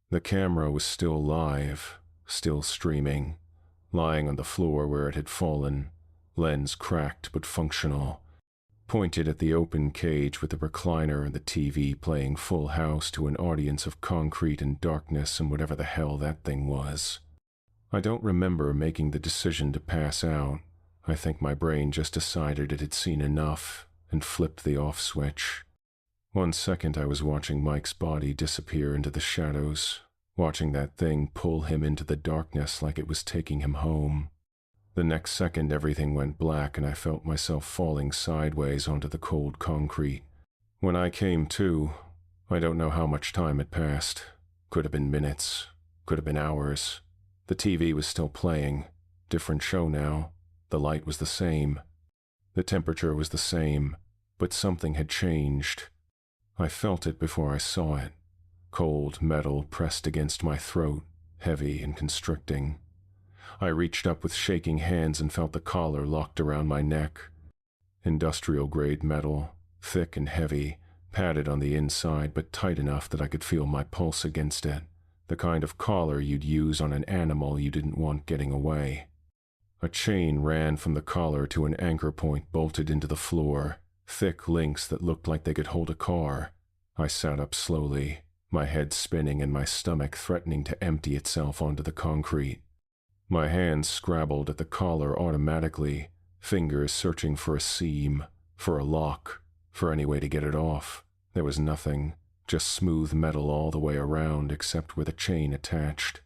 The camera was still live, still streaming, lying on the floor where it had fallen, lens cracked but functional, pointed at the open cage with the recliner and the TV playing Full House to an audience of concrete and darkness and whatever the hell that thing was. I don't remember making the decision to pass out. I think my brain just decided it had seen enough and flipped the off switch. 1 second I was watching Mike's body disappear into the shadows, watching that thing pull him into the darkness like it was taking him home. The next second everything went black and I felt myself falling sideways onto the cold concrete. When I came to, I don't know how much time had passed. Could have been minutes, could have been hours. The TV was still playing, different show now. The light was the same. The temperature was the same, but something had changed. I felt it before I saw it. Cold metal pressed against my throat, heavy and constricting. I reached up with shaking hands and felt the collar locked around my neck. Industrial-grade metal, thick and heavy, padded on the inside but tight enough that I could feel my pulse against it. The kind of collar you'd use on an animal you didn't want getting away. A chain ran from the collar to an anchor point bolted into the floor, thick links that looked like they could hold a car. I sat up slowly, my head spinning and my stomach threatening to empty itself onto the concrete. My hands scrabbled at the collar automatically, fingers searching for a seam, for a lock, for any way to get it off. There was nothing, just smooth metal all the way around except where the chain attached.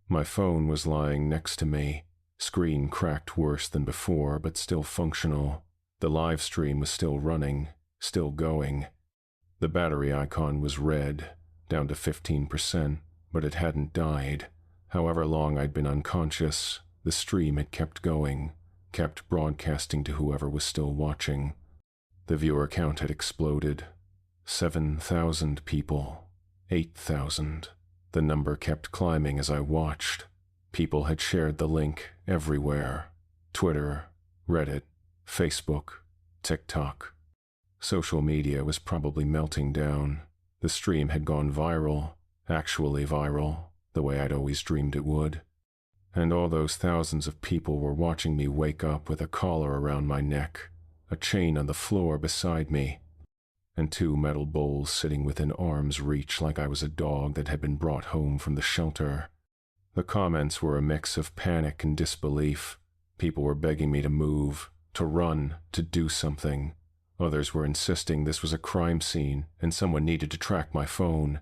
My phone was lying next to me, screen cracked worse than before but still functional. The live stream was still running, still going. The battery icon was red, down to 15%, but it hadn't died. However long I'd been unconscious, the stream had kept going, kept broadcasting to whoever was still watching. The viewer count had exploded. 7,000 people. 8,000. The number kept climbing as I watched. People had shared the link everywhere. Twitter, Reddit, Facebook, TikTok. Social media was probably melting down. The stream had gone viral, actually viral, the way I'd always dreamed it would. And all those thousands of people were watching me wake up with a collar around my neck, a chain on the floor beside me, and 2 metal bowls sitting within arm's reach like I was a dog that had been brought home from the shelter. The comments were a mix of panic and disbelief. People were begging me to move, to run, to do something. Others were insisting this was a crime scene and someone needed to track my phone.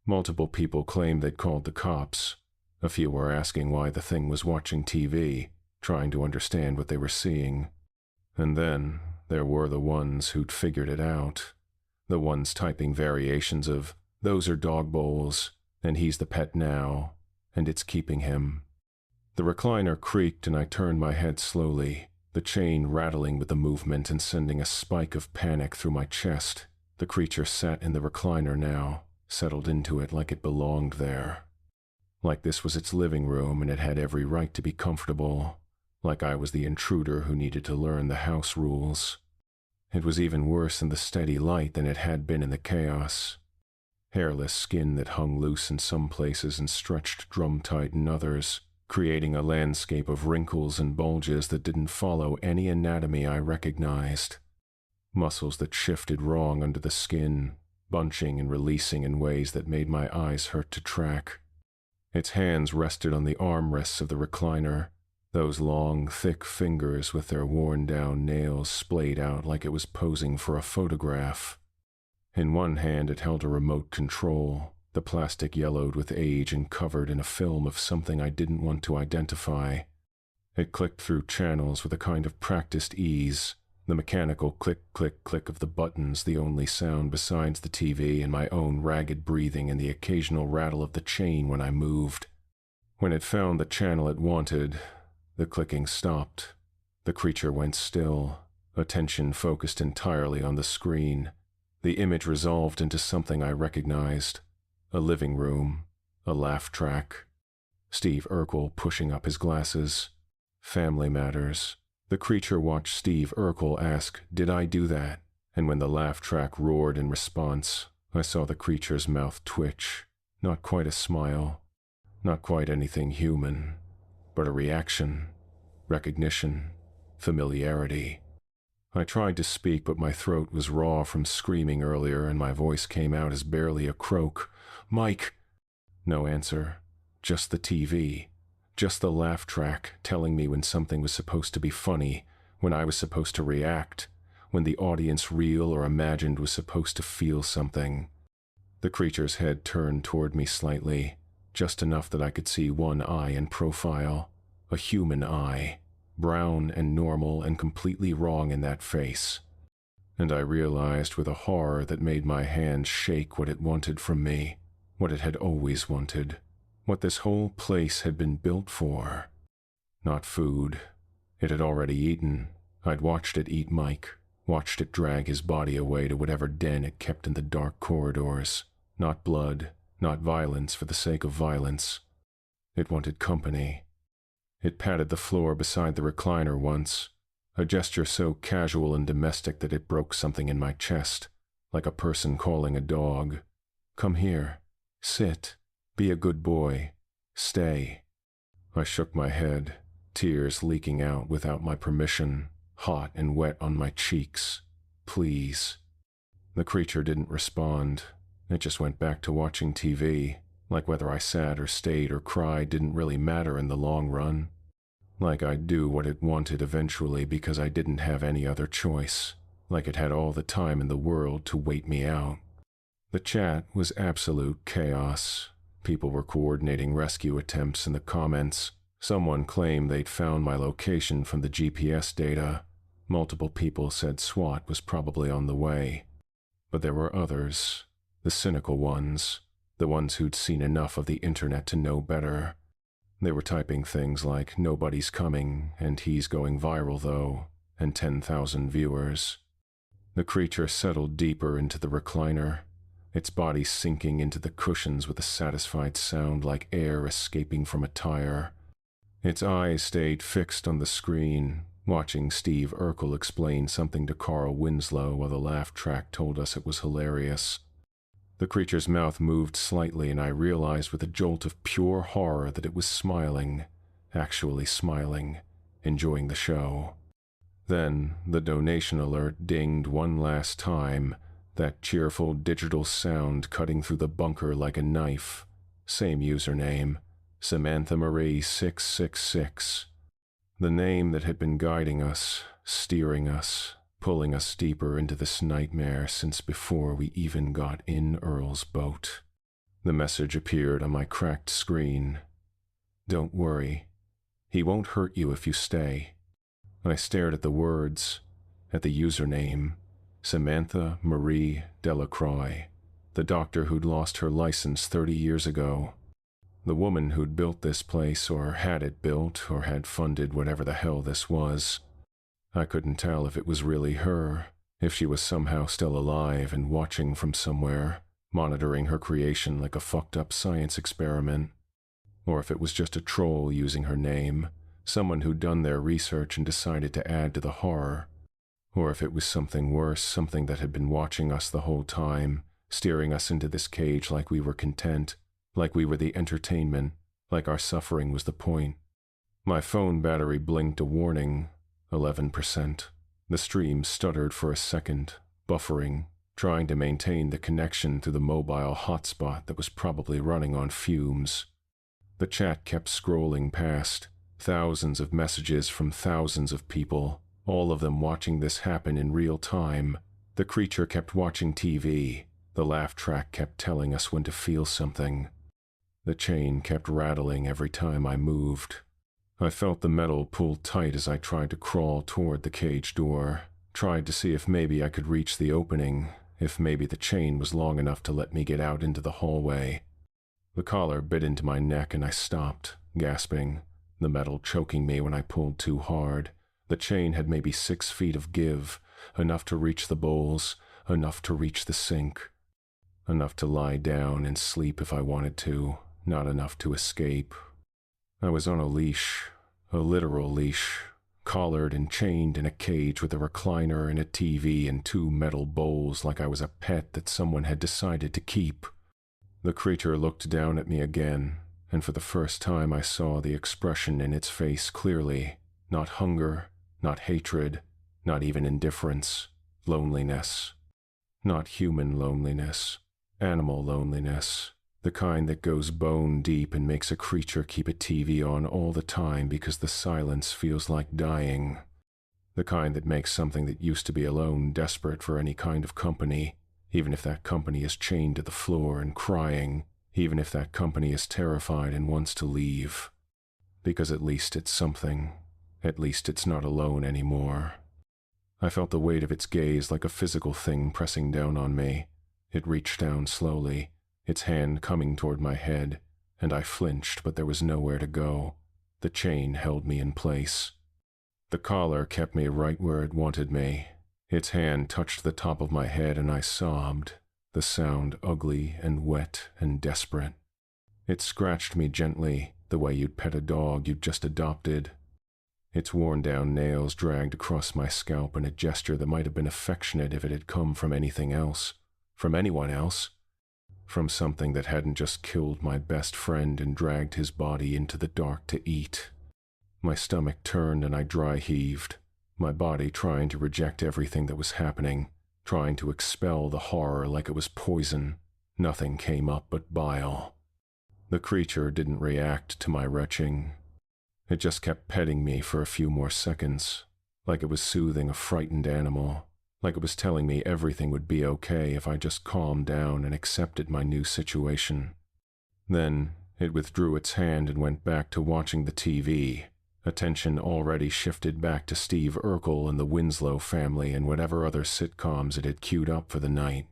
Multiple people claimed they'd called the cops. A few were asking why the thing was watching TV, trying to understand what they were seeing. And then there were the ones who'd figured it out. The ones typing variations of, "Those are dog bowls, and he's the pet now, and it's keeping him." The recliner creaked and I turned my head slowly, the chain rattling with the movement and sending a spike of panic through my chest. The creature sat in the recliner now, settled into it like it belonged there. Like this was its living room and it had every right to be comfortable. Like I was the intruder who needed to learn the house rules. It was even worse in the steady light than it had been in the chaos. Hairless skin that hung loose in some places and stretched drum-tight in others, creating a landscape of wrinkles and bulges that didn't follow any anatomy I recognized. Muscles that shifted wrong under the skin, bunching and releasing in ways that made my eyes hurt to track. Its hands rested on the armrests of the recliner, those long, thick fingers with their worn-down nails splayed out like it was posing for a photograph. In one hand it held a remote control, the plastic yellowed with age and covered in a film of something I didn't want to identify. It clicked through channels with a kind of practiced ease, the mechanical click-click-click of the buttons the only sound besides the TV and my own ragged breathing and the occasional rattle of the chain when I moved. When it found the channel it wanted, the clicking stopped. The creature went still, attention focused entirely on the screen. The image resolved into something I recognized. A living room, a laugh track. Steve Urkel pushing up his glasses. Family Matters. The creature watched Steve Urkel ask, "Did I do that?" And when the laugh track roared in response, I saw the creature's mouth twitch. Not quite a smile. Not quite anything human. But a reaction. Recognition. Familiarity. I tried to speak, but my throat was raw from screaming earlier and my voice came out as barely a croak. "Mike!" No answer. Just the TV. Just the laugh track telling me when something was supposed to be funny, when I was supposed to react, when the audience, real or imagined, was supposed to feel something. The creature's head turned toward me slightly, just enough that I could see one eye in profile. A human eye. Brown and normal and completely wrong in that face. And I realized with a horror that made my hands shake what it wanted from me, what it had always wanted, what this whole place had been built for. Not food. It had already eaten. I'd watched it eat Mike, watched it drag his body away to whatever den it kept in the dark corridors. Not blood, not violence for the sake of violence. It wanted company. It patted the floor beside the recliner once, a gesture so casual and domestic that it broke something in my chest, like a person calling a dog. "Come here. Sit. Be a good boy. Stay." I shook my head, tears leaking out without my permission, hot and wet on my cheeks. Please. The creature didn't respond. It just went back to watching TV, like whether I sat or stayed or cried didn't really matter in the long run. Like I'd do what it wanted eventually because I didn't have any other choice. Like it had all the time in the world to wait me out. The chat was absolute chaos. People were coordinating rescue attempts in the comments. Someone claimed they'd found my location from the GPS data. Multiple people said SWAT was probably on the way. But there were others, the cynical ones, the ones who'd seen enough of the internet to know better. They were typing things like, "Nobody's coming," and "He's going viral though," and 10,000 viewers. The creature settled deeper into the recliner, its body sinking into the cushions with a satisfied sound like air escaping from a tire. Its eyes stayed fixed on the screen, watching Steve Urkel explain something to Carl Winslow while the laugh track told us it was hilarious. The creature's mouth moved slightly, and I realized with a jolt of pure horror that it was smiling, actually smiling, enjoying the show. Then the donation alert dinged one last time, that cheerful digital sound cutting through the bunker like a knife. Same username, Samantha Marie 666. The name that had been guiding us, steering us, pulling us deeper into this nightmare since before we even got in Earl's boat. The message appeared on my cracked screen. "Don't worry. He won't hurt you if you stay." I stared at the words, at the username, Samantha Marie Delacroix, the doctor who'd lost her license 30 years ago. The woman who'd built this place, or had it built, or had funded whatever the hell this was. I couldn't tell if it was really her, if she was somehow still alive and watching from somewhere, monitoring her creation like a fucked up science experiment, or if it was just a troll using her name, someone who'd done their research and decided to add to the horror, or if it was something worse, something that had been watching us the whole time, steering us into this cage like we were content, like we were the entertainment, like our suffering was the point. My phone battery blinked a warning, 11%. The stream stuttered for a second, buffering, trying to maintain the connection to the mobile hotspot that was probably running on fumes. The chat kept scrolling past, thousands of messages from thousands of people, all of them watching this happen in real time. The creature kept watching TV. The laugh track kept telling us when to feel something. The chain kept rattling every time I moved. I felt the metal pull tight as I tried to crawl toward the cage door, tried to see if maybe I could reach the opening, if maybe the chain was long enough to let me get out into the hallway. The collar bit into my neck and I stopped, gasping, the metal choking me when I pulled too hard. The chain had maybe 6 feet of give, enough to reach the bowls, enough to reach the sink, enough to lie down and sleep if I wanted to, not enough to escape. I was on a leash, a literal leash, collared and chained in a cage with a recliner and a TV and 2 metal bowls like I was a pet that someone had decided to keep. The creature looked down at me again, and for the first time I saw the expression in its face clearly, not hunger, not hatred, not even indifference, loneliness. Not human loneliness, animal loneliness. The kind that goes bone deep and makes a creature keep a TV on all the time because the silence feels like dying. The kind that makes something that used to be alone desperate for any kind of company, even if that company is chained to the floor and crying, even if that company is terrified and wants to leave. Because at least it's something. At least it's not alone anymore. I felt the weight of its gaze like a physical thing pressing down on me. It reached down slowly, its hand coming toward my head, and I flinched, but there was nowhere to go. The chain held me in place. The collar kept me right where it wanted me. Its hand touched the top of my head and I sobbed, the sound ugly and wet and desperate. It scratched me gently, the way you'd pet a dog you'd just adopted. Its worn-down nails dragged across my scalp in a gesture that might have been affectionate if it had come from anything else, from anyone else. From something that hadn't just killed my best friend and dragged his body into the dark to eat. My stomach turned and I dry heaved, my body trying to reject everything that was happening, trying to expel the horror like it was poison. Nothing came up but bile. The creature didn't react to my retching. It just kept petting me for a few more seconds, like it was soothing a frightened animal, like it was telling me everything would be okay if I just calmed down and accepted my new situation. Then it withdrew its hand and went back to watching the TV. Attention already shifted back to Steve Urkel and the Winslow family and whatever other sitcoms it had queued up for the night.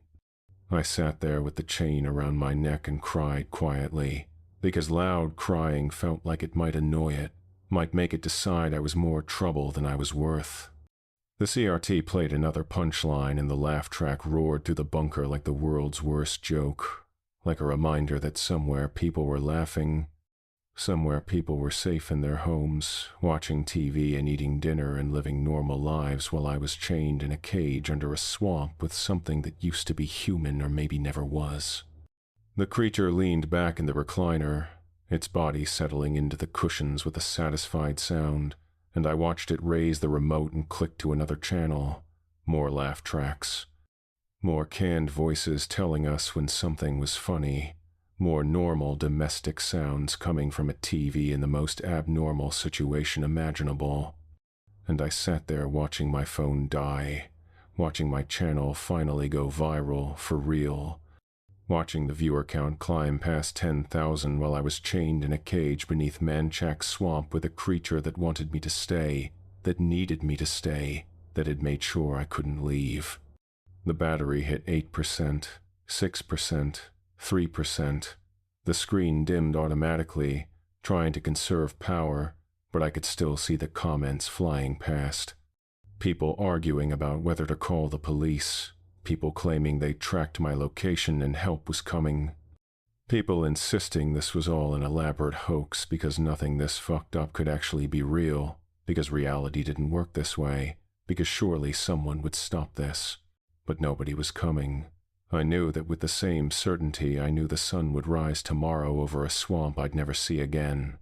I sat there with the chain around my neck and cried quietly, because loud crying felt like it might annoy it, might make it decide I was more trouble than I was worth. The CRT played another punchline and the laugh track roared through the bunker like the world's worst joke, like a reminder that somewhere people were laughing. Somewhere people were safe in their homes, watching TV and eating dinner and living normal lives while I was chained in a cage under a swamp with something that used to be human or maybe never was. The creature leaned back in the recliner, its body settling into the cushions with a satisfied sound, and I watched it raise the remote and click to another channel. More laugh tracks. More canned voices telling us when something was funny. More normal domestic sounds coming from a TV in the most abnormal situation imaginable. And I sat there watching my phone die, watching my channel finally go viral for real, watching the viewer count climb past 10,000 while I was chained in a cage beneath Manchac swamp with a creature that wanted me to stay, that needed me to stay, that had made sure I couldn't leave. The battery hit 8%, 6%, 3%. The screen dimmed automatically, trying to conserve power, but I could still see the comments flying past. People arguing about whether to call the police. People claiming they tracked my location and help was coming. People insisting this was all an elaborate hoax because nothing this fucked up could actually be real, because reality didn't work this way, because surely someone would stop this. But nobody was coming. I knew that with the same certainty I knew the sun would rise tomorrow over a swamp I'd never see again.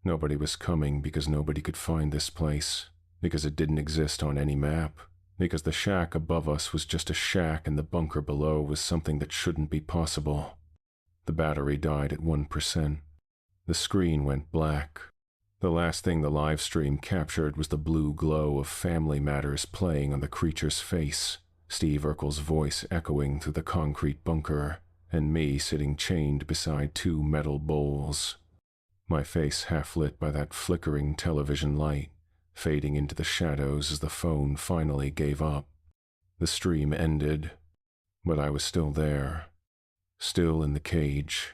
Nobody was coming because nobody could find this place, because it didn't exist on any map, because the shack above us was just a shack and the bunker below was something that shouldn't be possible. The battery died at 1%. The screen went black. The last thing the live stream captured was the blue glow of Family Matters playing on the creature's face. Steve Urkel's voice echoing through the concrete bunker, and me sitting chained beside two metal bowls. My face half lit by that flickering television light, fading into the shadows as the phone finally gave up. The stream ended, but I was still there, still in the cage,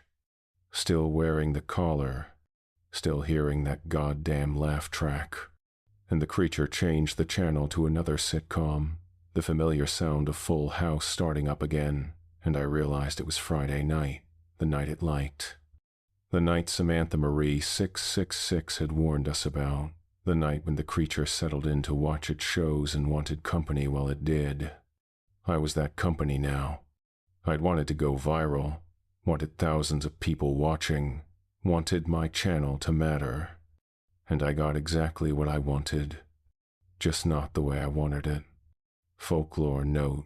still wearing the collar, still hearing that goddamn laugh track. And the creature changed the channel to another sitcom. The familiar sound of Full House starting up again, and I realized it was Friday night, the night it liked. The night Samantha Marie 666 had warned us about, the night when the creature settled in to watch its shows and wanted company while it did. I was that company now. I'd wanted to go viral, wanted thousands of people watching, wanted my channel to matter. And I got exactly what I wanted, just not the way I wanted it. Folklore note.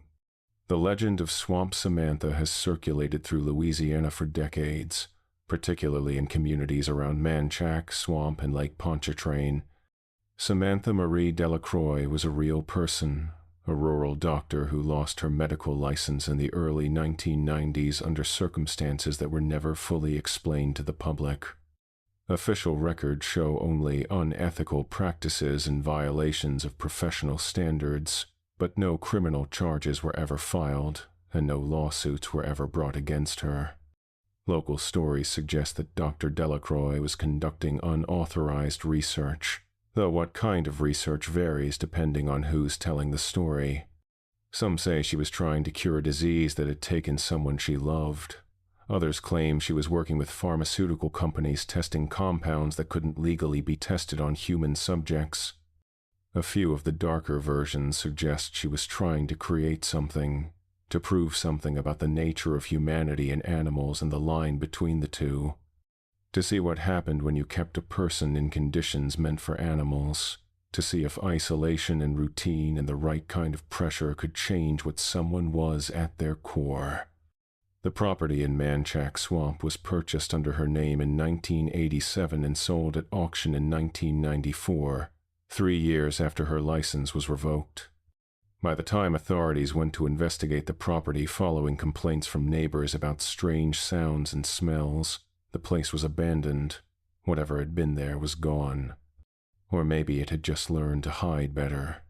The legend of Swamp Samantha has circulated through Louisiana for decades, particularly in communities around Manchac, Swamp, and Lake Pontchartrain. Samantha Marie Delacroix was a real person, a rural doctor who lost her medical license in the early 1990s under circumstances that were never fully explained to the public. Official records show only unethical practices and violations of professional standards, but no criminal charges were ever filed, and no lawsuits were ever brought against her. Local stories suggest that Dr. Delacroix was conducting unauthorized research, though what kind of research varies depending on who's telling the story. Some say she was trying to cure a disease that had taken someone she loved. Others claim she was working with pharmaceutical companies testing compounds that couldn't legally be tested on human subjects. A few of the darker versions suggest she was trying to create something, to prove something about the nature of humanity and animals and the line between the two. To see what happened when you kept a person in conditions meant for animals, to see if isolation and routine and the right kind of pressure could change what someone was at their core. The property in Manchac Swamp was purchased under her name in 1987 and sold at auction in 1994, 3 years after her license was revoked. By the time authorities went to investigate the property following complaints from neighbors about strange sounds and smells, the place was abandoned. Whatever had been there was gone. Or maybe it had just learned to hide better.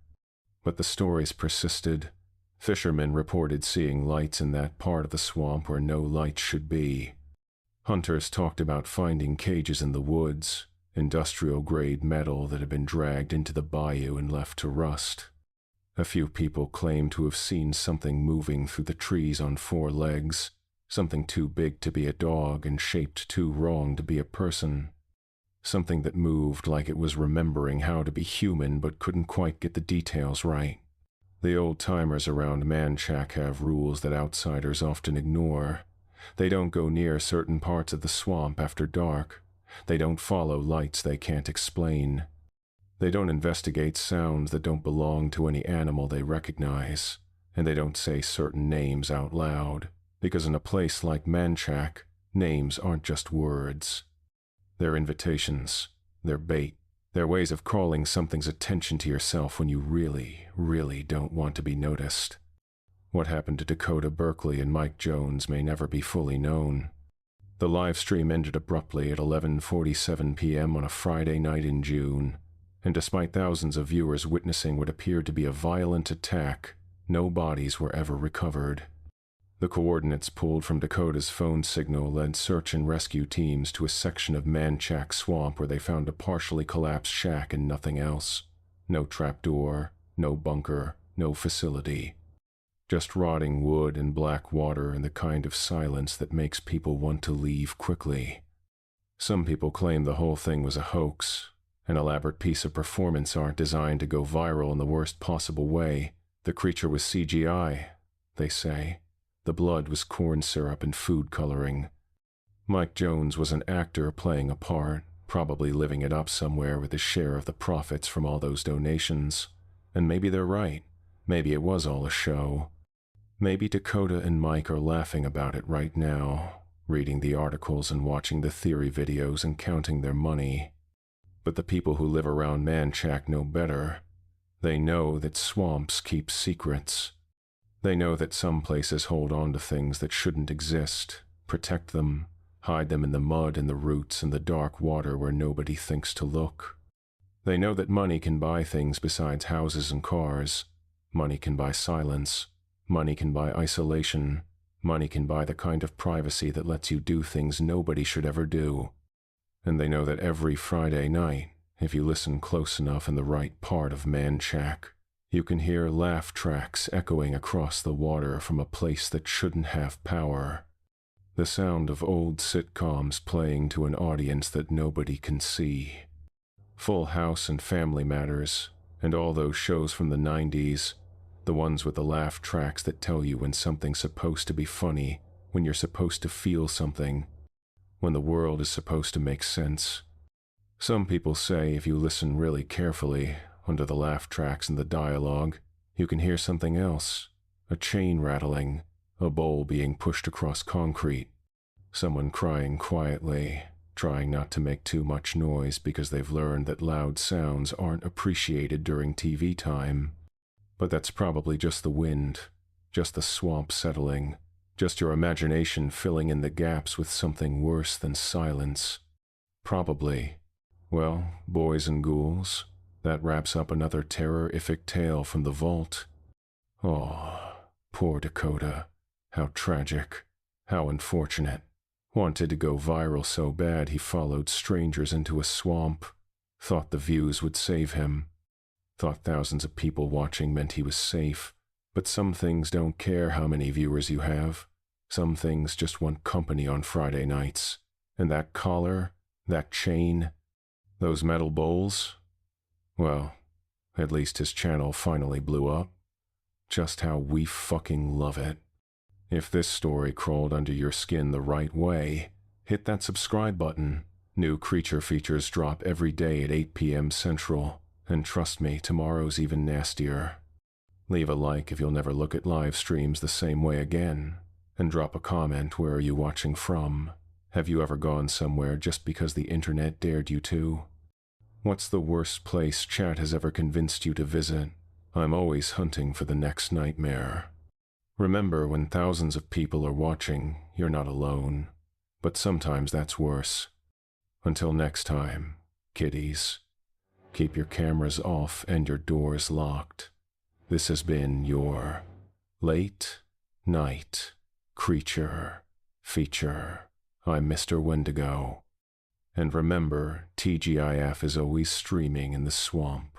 But the stories persisted. Fishermen reported seeing lights in that part of the swamp where no lights should be. Hunters talked about finding cages in the woods, industrial-grade metal that had been dragged into the bayou and left to rust. A few people claimed to have seen something moving through the trees on 4 legs, something too big to be a dog and shaped too wrong to be a person. Something that moved like it was remembering how to be human but couldn't quite get the details right. The old-timers around Manchac have rules that outsiders often ignore. They don't go near certain parts of the swamp after dark. They don't follow lights they can't explain. They don't investigate sounds that don't belong to any animal they recognize. And they don't say certain names out loud, because in a place like Manchac, names aren't just words. They're invitations, they're bait, they're ways of calling something's attention to yourself when you really, really don't want to be noticed. What happened to Dakota Berkeley and Mike Jones may never be fully known. The live stream ended abruptly at 11:47 p.m. on a Friday night in June, and despite thousands of viewers witnessing what appeared to be a violent attack, no bodies were ever recovered. The coordinates pulled from Dakota's phone signal led search and rescue teams to a section of Manchac Swamp where they found a partially collapsed shack and nothing else. No trapdoor, no bunker, no facility. Just rotting wood and black water and the kind of silence that makes people want to leave quickly. Some people claim the whole thing was a hoax, an elaborate piece of performance art designed to go viral in the worst possible way. The creature was CGI, they say. The blood was corn syrup and food coloring. Mike Jones was an actor playing a part, probably living it up somewhere with his share of the profits from all those donations. And maybe they're right. Maybe it was all a show. Maybe Dakota and Mike are laughing about it right now, reading the articles and watching the theory videos and counting their money. But the people who live around Manchac know better. They know that swamps keep secrets. They know that some places hold on to things that shouldn't exist, protect them, hide them in the mud and the roots and the dark water where nobody thinks to look. They know that money can buy things besides houses and cars. Money can buy silence. Money can buy isolation. Money can buy the kind of privacy that lets you do things nobody should ever do. And they know that every Friday night, if you listen close enough in the right part of Manchac, you can hear laugh tracks echoing across the water from a place that shouldn't have power. The sound of old sitcoms playing to an audience that nobody can see. Full House and Family Matters, and all those shows from the 90s, the ones with the laugh tracks that tell you when something's supposed to be funny, when you're supposed to feel something, when the world is supposed to make sense. Some people say if you listen really carefully, under the laugh tracks and the dialogue, you can hear something else, a chain rattling, a bowl being pushed across concrete, someone crying quietly, trying not to make too much noise because they've learned that loud sounds aren't appreciated during TV time. But that's probably just the wind, just the swamp settling, just your imagination filling in the gaps with something worse than silence. Probably. Well, boys and ghouls, that wraps up another terrorific tale from the vault. Oh, poor Dakota. How tragic. How unfortunate. Wanted to go viral so bad he followed strangers into a swamp. Thought the views would save him. Thought thousands of people watching meant he was safe. But some things don't care how many viewers you have. Some things just want company on Friday nights. And that collar, that chain, those metal bowls? Well, at least his channel finally blew up. Just how we fucking love it. If this story crawled under your skin the right way, hit that subscribe button. New creature features drop every day at 8 p.m. Central, and trust me, tomorrow's even nastier. Leave a like if you'll never look at live streams the same way again, and drop a comment. Where are you watching from? Have you ever gone somewhere just because the internet dared you to? What's the worst place chat has ever convinced you to visit? I'm always hunting for the next nightmare. Remember, when thousands of people are watching, you're not alone. But sometimes that's worse. Until next time, kiddies, keep your cameras off and your doors locked. This has been your Late Night Creature Feature. I'm Mr. Wendigo. And remember, TGIF is always streaming in the swamp.